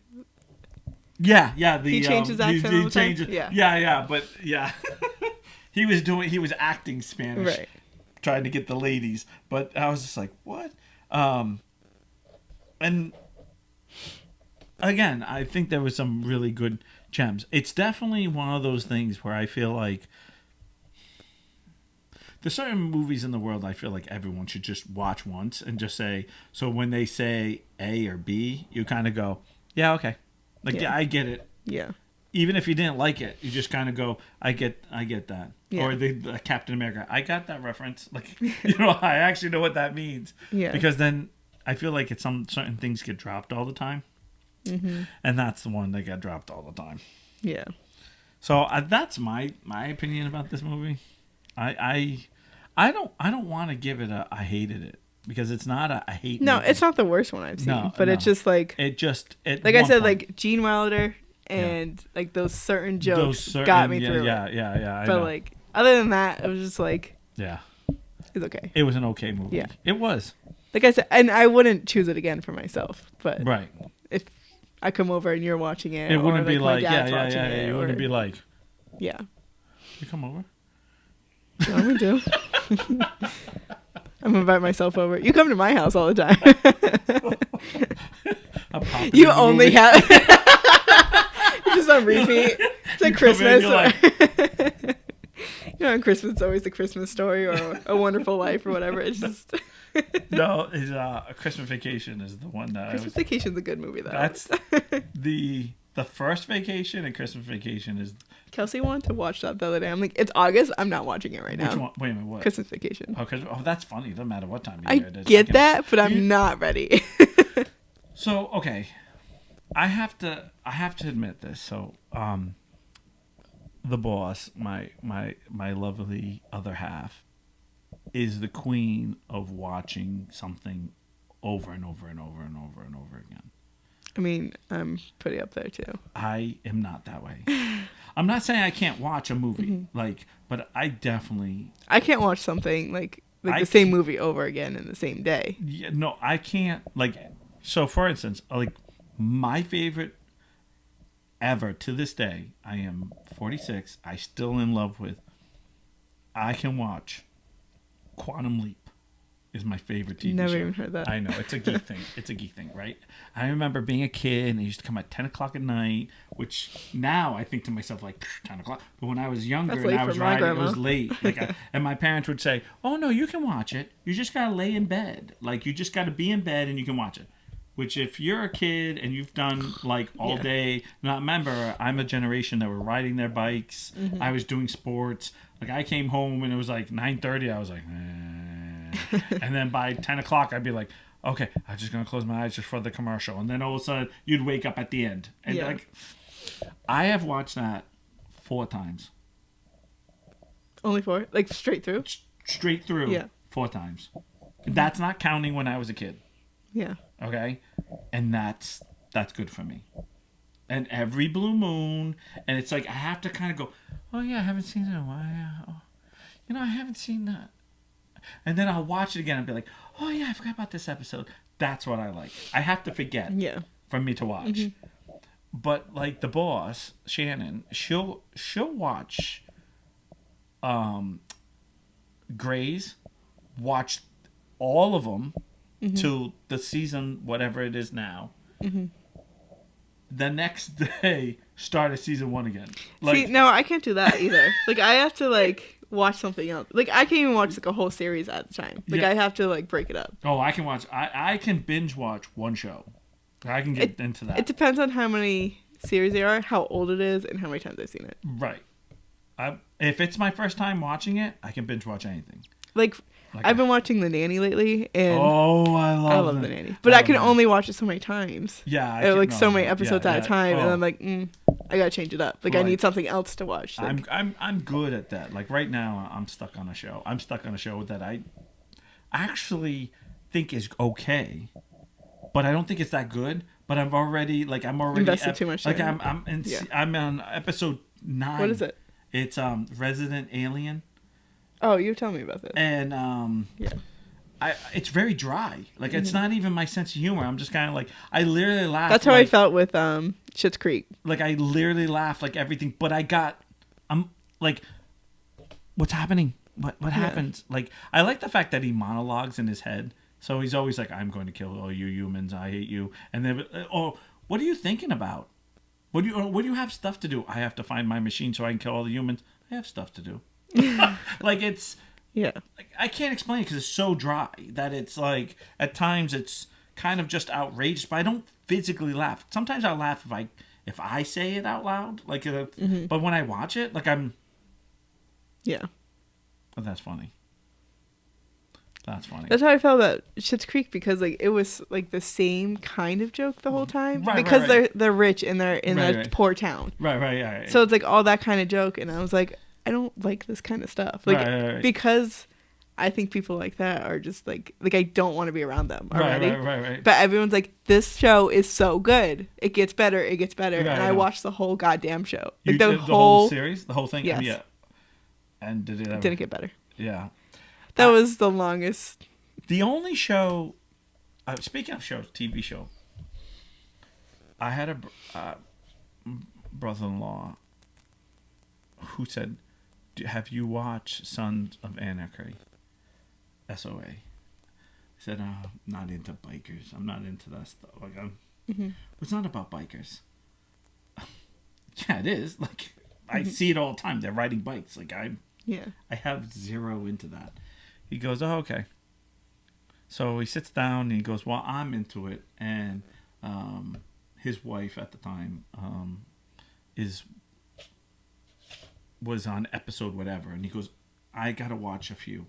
Yeah. He changed his accent all the time? Yeah, but yeah. He was acting Spanish. Right. Trying to get the ladies. But I was just like, what? And... Again, I think there was some really good gems. It's definitely one of those things where I feel like... There's certain movies in the world I feel like everyone should just watch once and just say, so when they say A or B, you kind of go, yeah, okay. Like, yeah, I get it. Yeah. Even if you didn't like it, you just kind of go, I get that. Yeah. Or the Captain America, I got that reference. Like, I actually know what that means. Yeah. Because then I feel like certain things get dropped all the time. Mm-hmm. And that's the one that got dropped all the time. Yeah. So that's my opinion about this movie. I don't want to give it I hated it because it's not I hate. No, movie. It's not the worst one I've seen, but it's just like like I said, like Gene Wilder and like those certain jokes got me through. Yeah. But like other than that, it was just like it's okay. It was an okay movie. Yeah, it was. Like I said, and I wouldn't choose it again for myself. But right, if I come over and you're watching it, it wouldn't be like it wouldn't be like you come over. No, we do. I'm gonna invite myself over. You come to my house all the time. You only have just on repeat. It's like Christmas. On Christmas, it's always the Christmas Story or A Wonderful Life or whatever. It's just no. It's A Christmas Vacation is the one that Christmas Vacation's a good movie though. That's The first Vacation and Christmas Vacation is... Kelsey wanted to watch that the other day. I'm like, it's August. I'm not watching it right now. Which one? Wait a minute, what? Christmas Vacation. Oh, that's funny. It doesn't matter what time of I year it is. get that, but I'm not ready. So, okay. I have to admit this. So, the boss, my lovely other half, is the queen of watching something over and over and over and over and over again. I mean, I'm pretty up there too. I am not that way. I'm not saying I can't watch a movie, but I definitely... I can't watch something like the same movie over again in the same day. Yeah, no, I can't. Like, so for instance, like my favorite ever to this day, I am 46. I still in love with. I can watch Quantum Leap. Is my favorite TV show. Never even heard that. I know. It's a geek thing. It's a geek thing, right? I remember being a kid and it used to come at 10 o'clock at night, which now I think to myself, like, 10 o'clock. But when I was younger and I was riding, it was late. And my parents would say, oh, no, you can watch it. You just got to lay in bed. Like, you just got to be in bed and you can watch it. Which, if you're a kid and you've done, like, all day... Now, remember, I'm a generation that were riding their bikes. Mm-hmm. I was doing sports. Like, I came home and it was, like, 9:30. I was like, and then by 10 o'clock, I'd be like, okay, I'm just going to close my eyes just for the commercial. And then all of a sudden, you'd wake up at the end. And, like, I have watched that 4 times. Only 4? Like, straight through? Straight through. Yeah. 4 times. That's not counting when I was a kid. Yeah. Okay? And that's good for me. And every blue moon, and it's like I have to kind of go, oh yeah, I haven't seen it in a while. You know, I haven't seen that. And then I'll watch it again and be like, oh yeah, I forgot about this episode. That's what I like. I have to forget for me to watch. Mm-hmm. But like the boss, Shannon, she'll watch Grey's, watch all of them to the season, whatever it is now. Mm-hmm. The next day, start a season 1 again. Like, see, no, I can't do that either. Like, I have to, like, watch something else. Like, I can't even watch, like, a whole series at the time. Like, I have to, like, break it up. Oh, I can watch... I can binge watch one show. I can get into that. It depends on how many series there are, how old it is, and how many times I've seen it. Right. If it's my first time watching it, I can binge watch anything. Like I've been watching The Nanny lately, and I love The Nanny. But I can only watch it so many times. Yeah, so many episodes at a time, and I'm like, I gotta change it up. Like, I need something else to watch. Like, I'm good at that. Like right now, I'm stuck on a show. I'm stuck on a show that I actually think is okay, but I don't think it's that good. But I'm already invested too much. Like I'm on episode 9. What is it? It's Resident Alien. Oh, you tell me about this. And it's very dry. Like it's not even my sense of humor. I'm just kind of like I literally laugh. That's how I felt with Schitt's Creek. Like I literally laugh like everything, but I'm like, what's happening? What happens? Like I like the fact that he monologues in his head. So he's always like, I'm going to kill all you humans. I hate you. And then, what are you thinking about? What do you have stuff to do? I have to find my machine so I can kill all the humans. I have stuff to do. Like it's like, I can't explain it because it's so dry that it's like at times it's kind of just outrageous, but I don't physically laugh. Sometimes I'll laugh if I say it out loud, like but when I watch it, like I'm but that's funny. That's funny. That's how I felt about Schitt's Creek, because like it was like the same kind of joke the whole time, because they're rich and they're in a poor town. Right. So it's like all that kind of joke, and I was like, I don't like this kind of stuff. Like because I think people like that are just like I don't want to be around them already. Right. But everyone's like, this show is so good. It gets better. And I watched the whole goddamn show. Like the whole series, the whole thing. Yes. Yeah. And did it ever... didn't get better. Yeah. That was the longest. The only show, speaking of shows, TV show, I had a brother-in-law who said, have you watched Sons of Anarchy? SOA. He said, I'm not into bikers. I'm not into that stuff. Like, it's not about bikers. Yeah, it is. Like, I see it all the time. They're riding bikes. Like, I have zero into that. He goes, oh, okay. So he sits down and he goes, well, I'm into it. And his wife at the time was on episode whatever, and he goes, I gotta watch a few.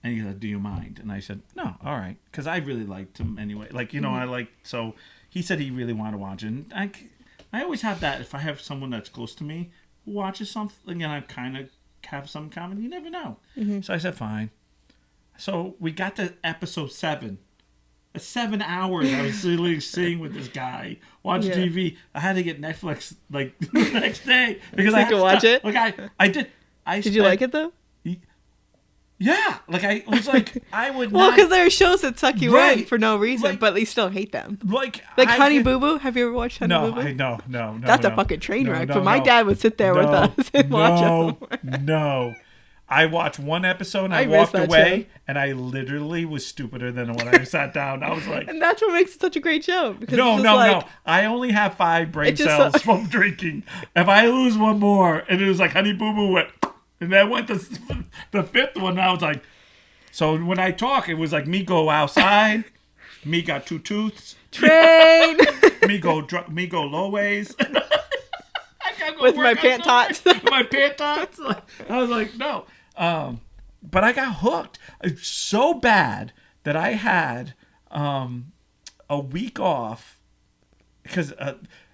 And he said, do you mind? And I said, no, all right. Because I really liked him anyway. Like, I like, so he said he really wanted to watch it. And I always have that if I have someone that's close to me who watches something and I kind of have some comment, you never know. So I said, fine. So we got to episode 7. 7 hours I was literally sitting with this guy, watching TV. I had to get Netflix, like, the next day. Because I had to watch it? Like, I did. Did you like it, though? Yeah, like I was like, I would. Well, because there are shows that suck you in for no reason, like, but you still hate them. Like Honey Boo Boo. Have you ever watched Honey Boo Boo? No. That's a fucking train wreck. But my dad would sit there with us and watch them. No, I watched one episode and I walked away, and I literally was stupider than when I sat down. I was like, and that's what makes it such a great show. Because no. I only have 5 brain cells from drinking. If I lose one more, and it was like Honey Boo Boo went. And then went to the 5th one. I was like, so when I talk, it was like me go outside, me got 2 tooths, train, me go low ways. With my pant tots. My pant tots. I was like, no. But I got hooked. It's so bad that I had a week off because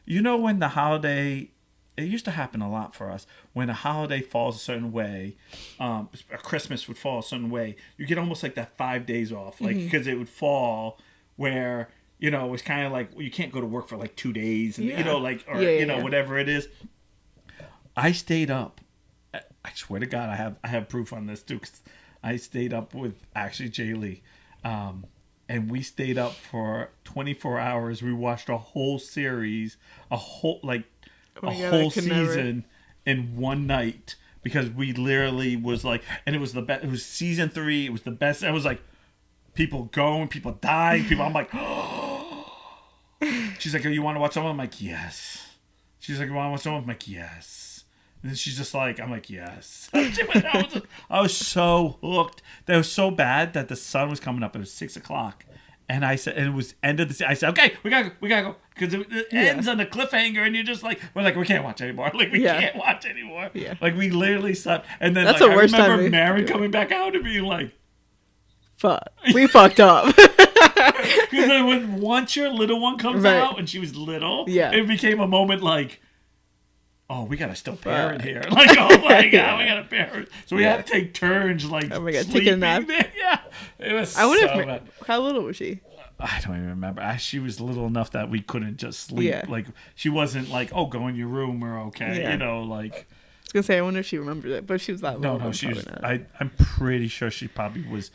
when the holiday. It used to happen a lot for us. When a holiday falls a certain way, a Christmas would fall a certain way, you get almost like that 5 days off. Like, because it would fall where, it was kind of like, you can't go to work for like 2 days. And, whatever it is. I stayed up. I swear to God, I have proof on this too. 'Cause I stayed up with actually Jaylee. And we stayed up for 24 hours. We watched a whole series, a whole season in one night because we literally was like, and it was the best. It was season 3. It was the best. I was like, people going, people dying, people. I'm like, she's like, oh, you want to watch someone? I'm like, yes. She's like, you want to watch someone? I'm like, yes. And then she's just like, I'm like, yes. I was so hooked. That was so bad that the sun was coming up. It was 6:00. And I said, and it was end of the. I said, okay, we gotta go because it ends on a cliffhanger, and you're just like, we can't watch anymore. Like we can't watch anymore. Yeah. Like we literally slept, and then that's like, the worst I remember time Mary coming back out and being like, "Fuck, we fucked up." Because then once your little one comes out, and she was little, it became a moment like, oh, we gotta still parent here. Like, oh my God, we gotta parent. So we had to take turns, like, oh my God, taking a nap. Yeah, it was. I wonder if how little was she? I don't even remember. She was little enough that we couldn't just sleep. Yeah. Like she wasn't like, oh, go in your room, we're okay. Yeah. Like. I was gonna say, I wonder if she remembers it, but she was that little. No, she was. I'm pretty sure she probably was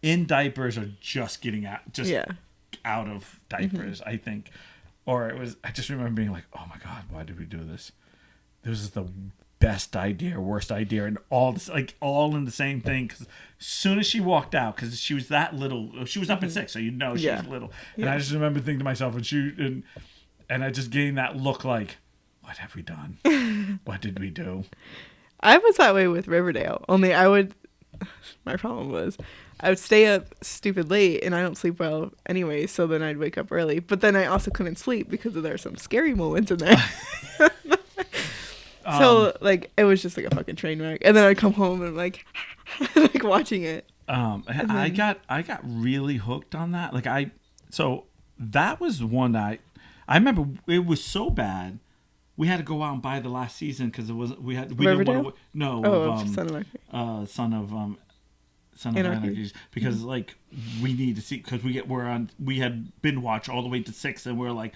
in diapers or just getting out, out of diapers. I think, or it was. I just remember being like, oh my God, why did we do this? This is the best idea, worst idea, and all this, like all in the same thing. Because as soon as she walked out, because she was that little, she was up at 6, so she was little. And I just remember thinking to myself, and I just getting that look like, what have we done? What did we do? I was that way with Riverdale. Only my problem was I would stay up stupid late, and I don't sleep well anyway. So then I'd wake up early, but then I also couldn't sleep because there are some scary moments in there. So like it was just like a fucking train wreck, and then I'd come home and like watching it. I got really hooked on that. So that was one that I remember. It was so bad we had to go out and buy the last season because we Riverdale? didn't want to. Son of Anarchy. Because like we need to see because we had binge watch all the way to 6 and we're like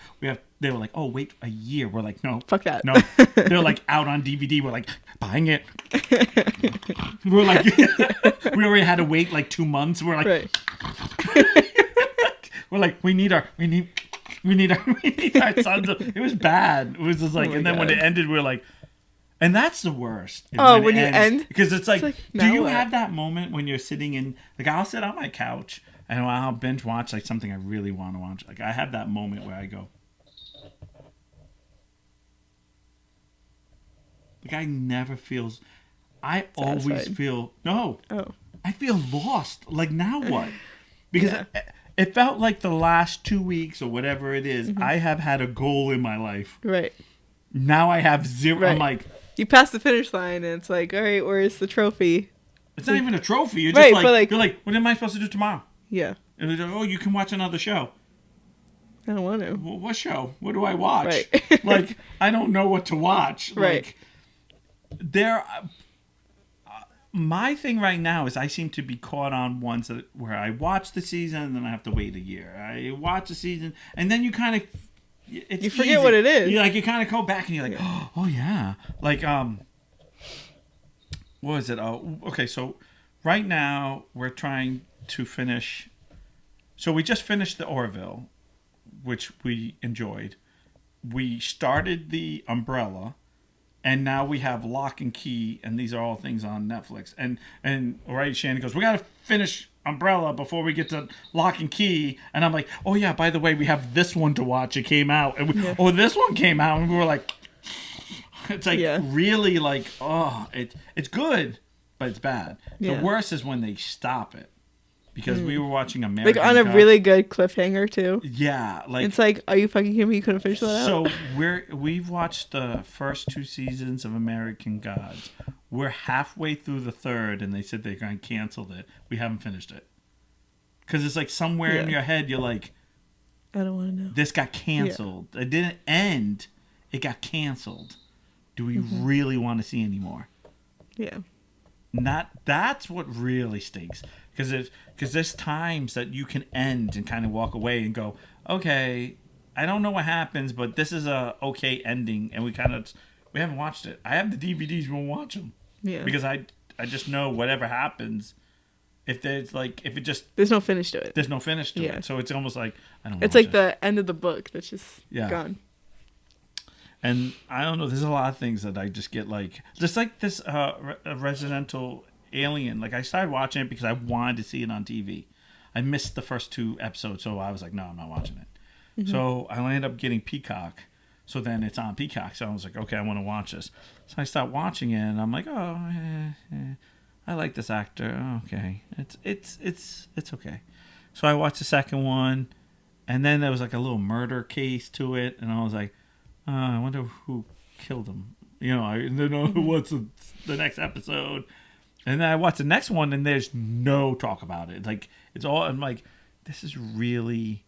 they were like, oh wait a year. We're like, no, fuck that. No, they're like out on DVD. We're like buying it. We're like we already had to wait like 2 months. We're like we're like we need our sons. It was bad. It was just like, and then when it ended, we're like, and that's the worst. When you end, because it's like do you have that moment when you're sitting in, like, I'll sit on my couch and I'll binge watch like something I really want to watch. Like I have that moment where I go, like I never feels. I always feel I feel lost. Like now what? Because It felt like the last 2 weeks or whatever it is, I have had a goal in my life. Right. Now I have zero. Right. I'm like, you pass the finish line, and it's like, all right, where's the trophy? it's not even a trophy. You're Right, just but like- you're like, what am I supposed to do tomorrow? Yeah. And they're like, oh, you can watch another show. I don't want to. Well, what show? What do I watch? Right. Like, I don't know what to watch. Right. Like, there. My thing right now is I seem to be caught on ones where I watch the season and then I have to wait a year. I watch the season and then you kind of You forget what it is. You kind of go back and you're like, oh yeah, like what is it? Oh, okay. So right now we're trying to finish. So we just finished the Orville, which we enjoyed. We started the Umbrella. And now we have Lock and Key, and these are all things on Netflix. And right, Shannon goes, we got to finish Umbrella before we get to Lock and Key. And I'm like, oh yeah, by the way, we have this one to watch. It came out, and this one came out, and we were like, it's like really like, oh, it's good, but it's bad. The worst is when they stop it. Because we were watching American Gods. Like on a really good cliffhanger too. Yeah, like it's like, are you fucking kidding me? You couldn't finish that out. So we've watched the first 2 seasons of American Gods. We're halfway through the third, and they said they're going to cancel it. We haven't finished it because it's like somewhere in your head you're like, I don't want to know. This got canceled. It didn't end. It got canceled. Do we really want to see anymore? Yeah. That's what really stinks. Because there's times that you can end and kind of walk away and go, okay, I don't know what happens, but this is a okay ending, and we haven't watched it. I have the DVDs, we won't watch them. Yeah. Because I just know whatever happens, there's no finish to it. There's no finish to it. So it's almost like I don't. It's like the end of the book that's just gone. And I don't know. There's a lot of things that I just get like this Residential Alien. Like I started watching it because I wanted to see it on TV. I missed the first 2 episodes, so I was like, no, I'm not watching it. Mm-hmm. So I ended up getting Peacock. So then it's on Peacock. So I was like, okay, I want to watch this. So I start watching it, and I'm like, oh, I like this actor. Okay, it's okay. So I watched the second one, and then there was like a little murder case to it, and I was like, I wonder who killed him. I don't know what's the next episode. And then I watched the next one, and there's no talk about it. Like it's all. I'm like, this is really.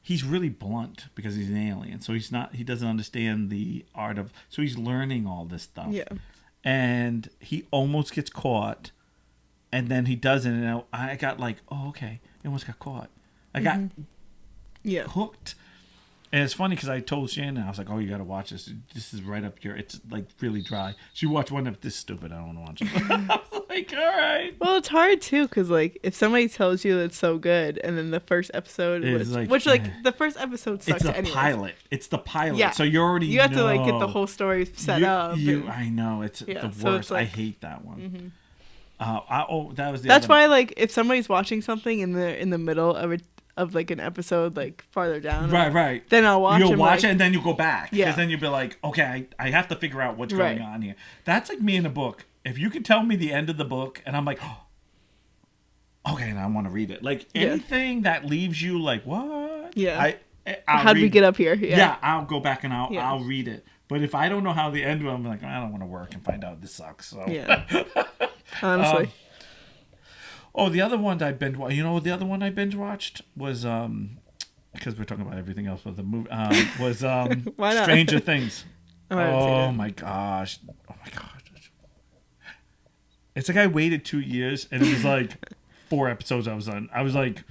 He's really blunt because he's an alien, so he doesn't understand the art of. So he's learning all this stuff. Yeah. And he almost gets caught, and then he doesn't. And I got like, oh okay, he almost got caught. I got hooked. And it's funny because I told Shannon, I was like, oh, you got to watch this. This is right up your, it's like really dry. She watched one of this stupid. I don't want to watch it. I was like, all right. Well, it's hard too because like if somebody tells you it's so good and then the first episode, the first episode sucks anyway. It's the pilot. Yeah. So you already have to like get the whole story set up. I know. It's the worst. I hate that one. Mm-hmm. That's why like if somebody's watching something in the middle of like an episode like farther down, right, then I'll watch. You'll watch it and then you go back, because then you'll be like, okay, I have to figure out what's going on here. That's like me in a book. If you can tell me the end of the book, and I'm like, oh, okay, and I want to read it. Like anything that leaves you like, what? Yeah. How did we get up here? Yeah, I'll go back and I'll read it. But if I don't know how the end will, I'm like, I don't want to work and find out this sucks. So yeah, honestly. The other one I binge watched. The other one I binge watched was because we're talking about everything else, but the movie was Stranger Things. Oh my gosh! It's like I waited 2 years, and it was like 4 episodes I was on. I was like,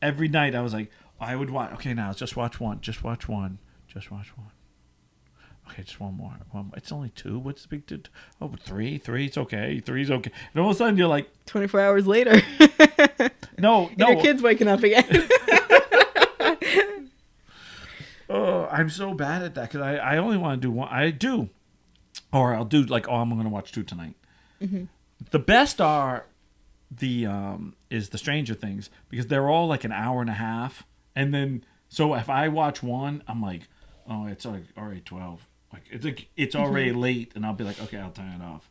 every night I was like, I would watch. Okay, now just watch one. Just watch one. Okay, just one more. It's only 2. What's the big deal? Oh, 3. 3. It's okay. 3's okay. And all of a sudden, you're like 24 hours later. No. Your kid's waking up again. Oh, I'm so bad at that because I only want to do one. I do, or I'll do like, I'm going to watch 2 tonight. Mm-hmm. The best are is the Stranger Things because they're all like an hour and a half, and then so if I watch one, I'm like, oh, it's like already 12. Like it's already late, and I'll be like, okay, I'll turn it off.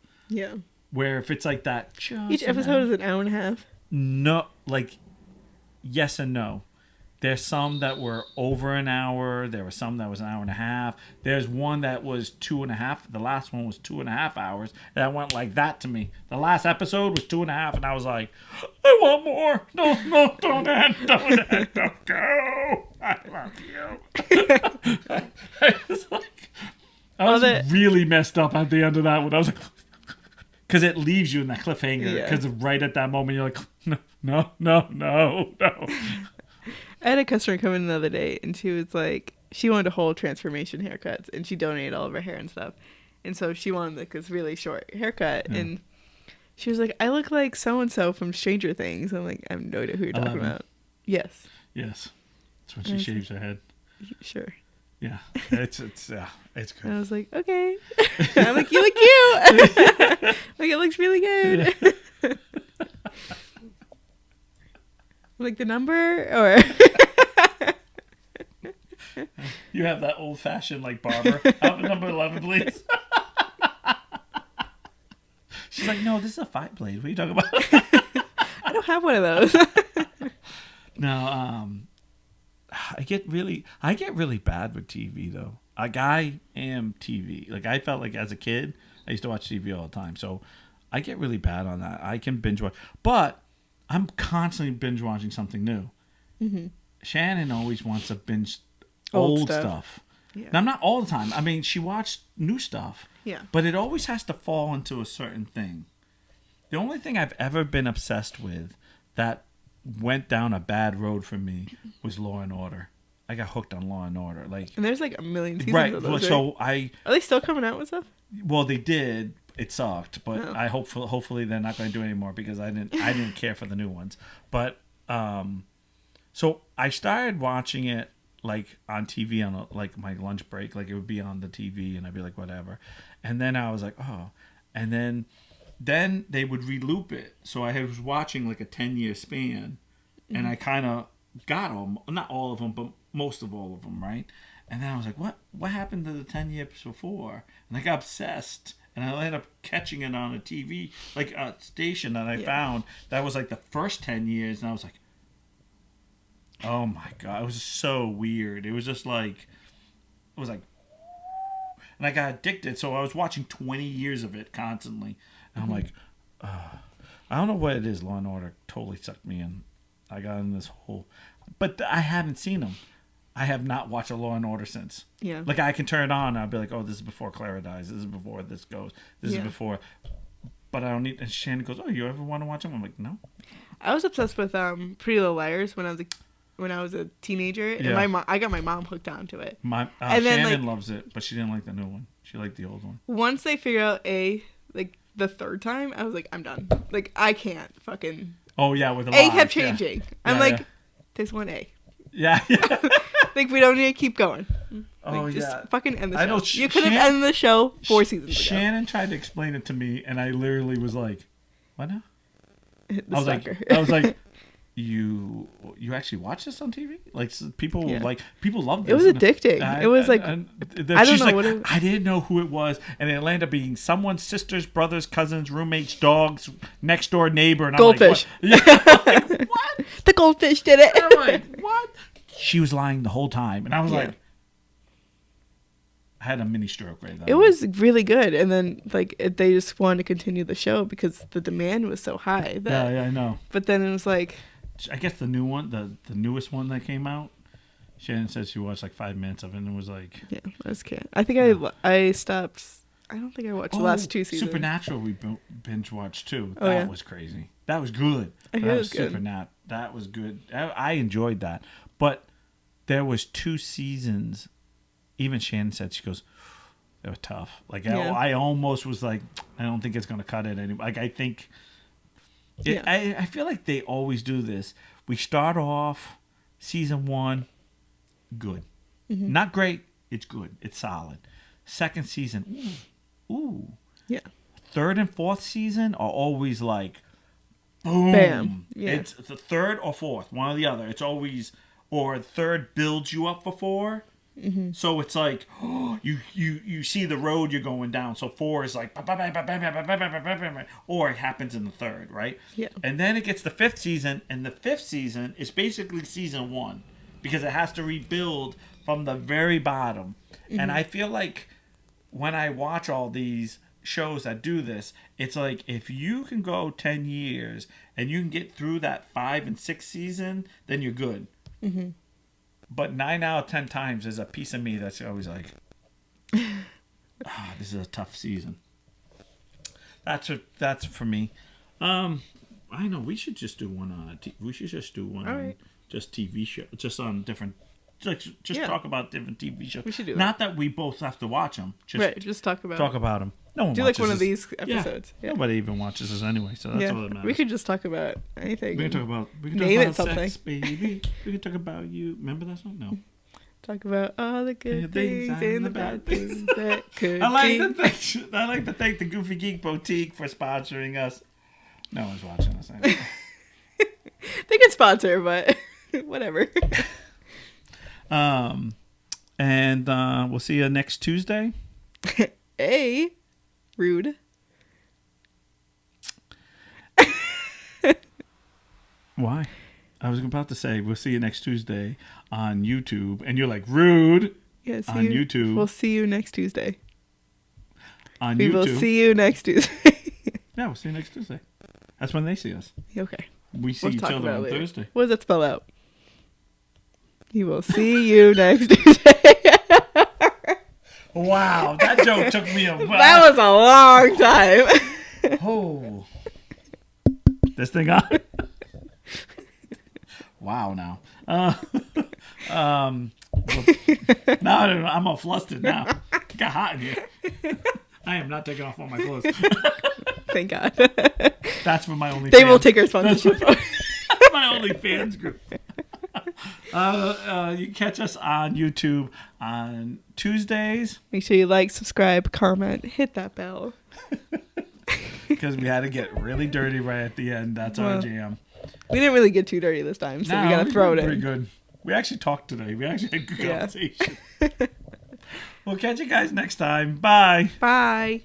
yes and no. There's some that were over an hour. There were some that was an hour and a half. There's one that was 2.5. The last one was 2.5 hours. That went like that to me. The last episode was 2.5, and I was like, I want more. No, don't end. Don't go. I love you. I was really messed up at the end of that one. I was like, because it leaves you in that cliffhanger. Because right at that moment, you're like, no. I had a customer come in the other day, and she was like, she wanted a whole transformation haircuts, and she donated all of her hair and stuff. And so she wanted like this really short haircut, and she was like, I look like so-and-so from Stranger Things. I'm like, I have no idea who you're talking about. Yes. That's when she shaves her head. Sure. Yeah, it's good. And I was like, okay. I'm like, you look cute. Like, it looks really good. Yeah. Like the number, or you have that old fashioned like barber. Have a number 11, please. She's like, no, this is a 5 blade. What are you talking about? I don't have one of those. No, I get really bad with TV though. Like I am TV. Like I felt like as a kid, I used to watch TV all the time. So I get really bad on that. I can binge watch, but I'm constantly binge watching something new. Mm-hmm. Shannon always wants to binge old stuff. Yeah. Now, not all the time. I mean, she watched new stuff. Yeah. But it always has to fall into a certain thing. The only thing I've ever been obsessed with that went down a bad road for me was Law and Order. I got hooked on Law and Order. And there's like a million seasons of those, so are they still coming out with stuff? Well, they did. It sucked, but I hopefully they're not going to do it anymore because I didn't care for the new ones. But so I started watching it like on TV on like my lunch break, like it would be on the TV, and I'd be like whatever. And then I was like, oh, and then they would reloop it. So I was watching like a 10-year span, and I kind of got them, not all of them, but most of all of them, right? And then I was like, what happened to the 10 years before? And I got obsessed. And I ended up catching it on a TV, like a station that I found that was like the first 10 years. And I was like, oh my God. It was so weird. It was just like, and I got addicted. So I was watching 20 years of it constantly. And I'm like, I don't know what it is. Law and Order totally sucked me in. I got in this whole, but I haven't seen them. I have not watched a Law and Order since. Yeah. Like I can turn it on and I'll be like, oh, this is before Clara dies. This is before this goes. This is before. But I don't need. And Shannon goes, oh, you ever want to watch them? I'm like, no. I was obsessed with Pretty Little Liars when I was a teenager, and I got my mom hooked onto it. Shannon loves it, but she didn't like the new one. She liked the old one. Once they figured out the third time, I was like, I'm done. Like I can't fucking. Oh yeah, with the A kept changing. I'm like, there's one A. Yeah. Like, we don't need to keep going. Just fucking end the show. I know, you could have ended the show 4 seasons ago. Shannon tried to explain it to me, and I literally was like, what now? I was like, you actually watch this on TV? Like, people love this. It was addicting. It was like, I don't know what it was. I didn't know who it was, and it ended up being someone's sisters, brothers, cousins, roommates, dogs, next door neighbor. And goldfish. I'm like, what? The goldfish did it. And I'm like, what? She was lying the whole time, and I was like, I had a mini stroke right there. It was really good, and then they just wanted to continue the show because the demand was so high. Yeah, I know. But then it was like, I guess the new one, the newest one that came out, Shannon said she watched like 5 minutes of it, and it was like, yeah, I just can't. I think I stopped. I don't think I watched the last 2 seasons. Supernatural we binge watched too. That was crazy. That was good. That was good. That was good. I enjoyed that. But there was 2 seasons. Even Shannon said, she goes, they were tough. Like I almost was like, I don't think it's going to cut it anymore. Like I think, I feel like they always do this. We start off season 1, good, not great. It's good. It's solid. Second season, ooh, yeah. Third and fourth season are always like, boom. Bam. Yeah. It's the third or fourth, one or the other. It's always, or third builds you up for 4, Mm-hmm. So it's like you see the road you're going down. So 4 is like, or it happens in the 3rd, right? Yeah. And then it gets the 5th season, and the 5th season is basically season 1 because it has to rebuild from the very bottom. Mm-hmm. And I feel like when I watch all these shows that do this, it's like if you can go 10 years and you can get through that 5 and 6 season, then you're good. Mm-hmm. But 9 out of 10 times there's a piece of me that's always like, this is a tough season. That's for me. I know we should just do one on we should just do one on just TV show, just on different. Just talk about different TV shows. We should do Not that we both have to watch them. Just talk about them. No one do watches like one this. of these episodes. Yeah. Nobody even watches this anyway, so that's all that matters. We could just talk about anything. We can talk name about it something. Sex, baby. We can talk about you. Remember that song? No. Talk about all the good things and the bad things that could I like to thank the Goofy Geek Boutique for sponsoring us. No one's watching us anyway. They could sponsor, but whatever. And we'll see you next Tuesday. Hey, rude. Why? I was about to say we'll see you next Tuesday on YouTube, and you're like rude. Yes, on YouTube. We'll see you next Tuesday. On we YouTube. will see you next Tuesday. Yeah, we'll see you next Tuesday. That's when they see us. Okay. We see each other on Thursday. What does that spell out? You will see you next Tuesday. Wow, that joke took me a while. That was a long time. Oh. This thing on? Wow, now. Now I'm all flustered now. It got hot in here. I am not taking off all my clothes. Thank God. That's for my only They will take our sponsorship. That's my only fans group. You can catch us on YouTube on Tuesdays. Make sure you like, subscribe, comment, hit that bell. Because we had to get really dirty right at the end. That's our jam. We didn't really get too dirty this time, so we gotta throw it in. Pretty good. We actually talked today. We actually had good conversation. We'll catch you guys next time. Bye. Bye.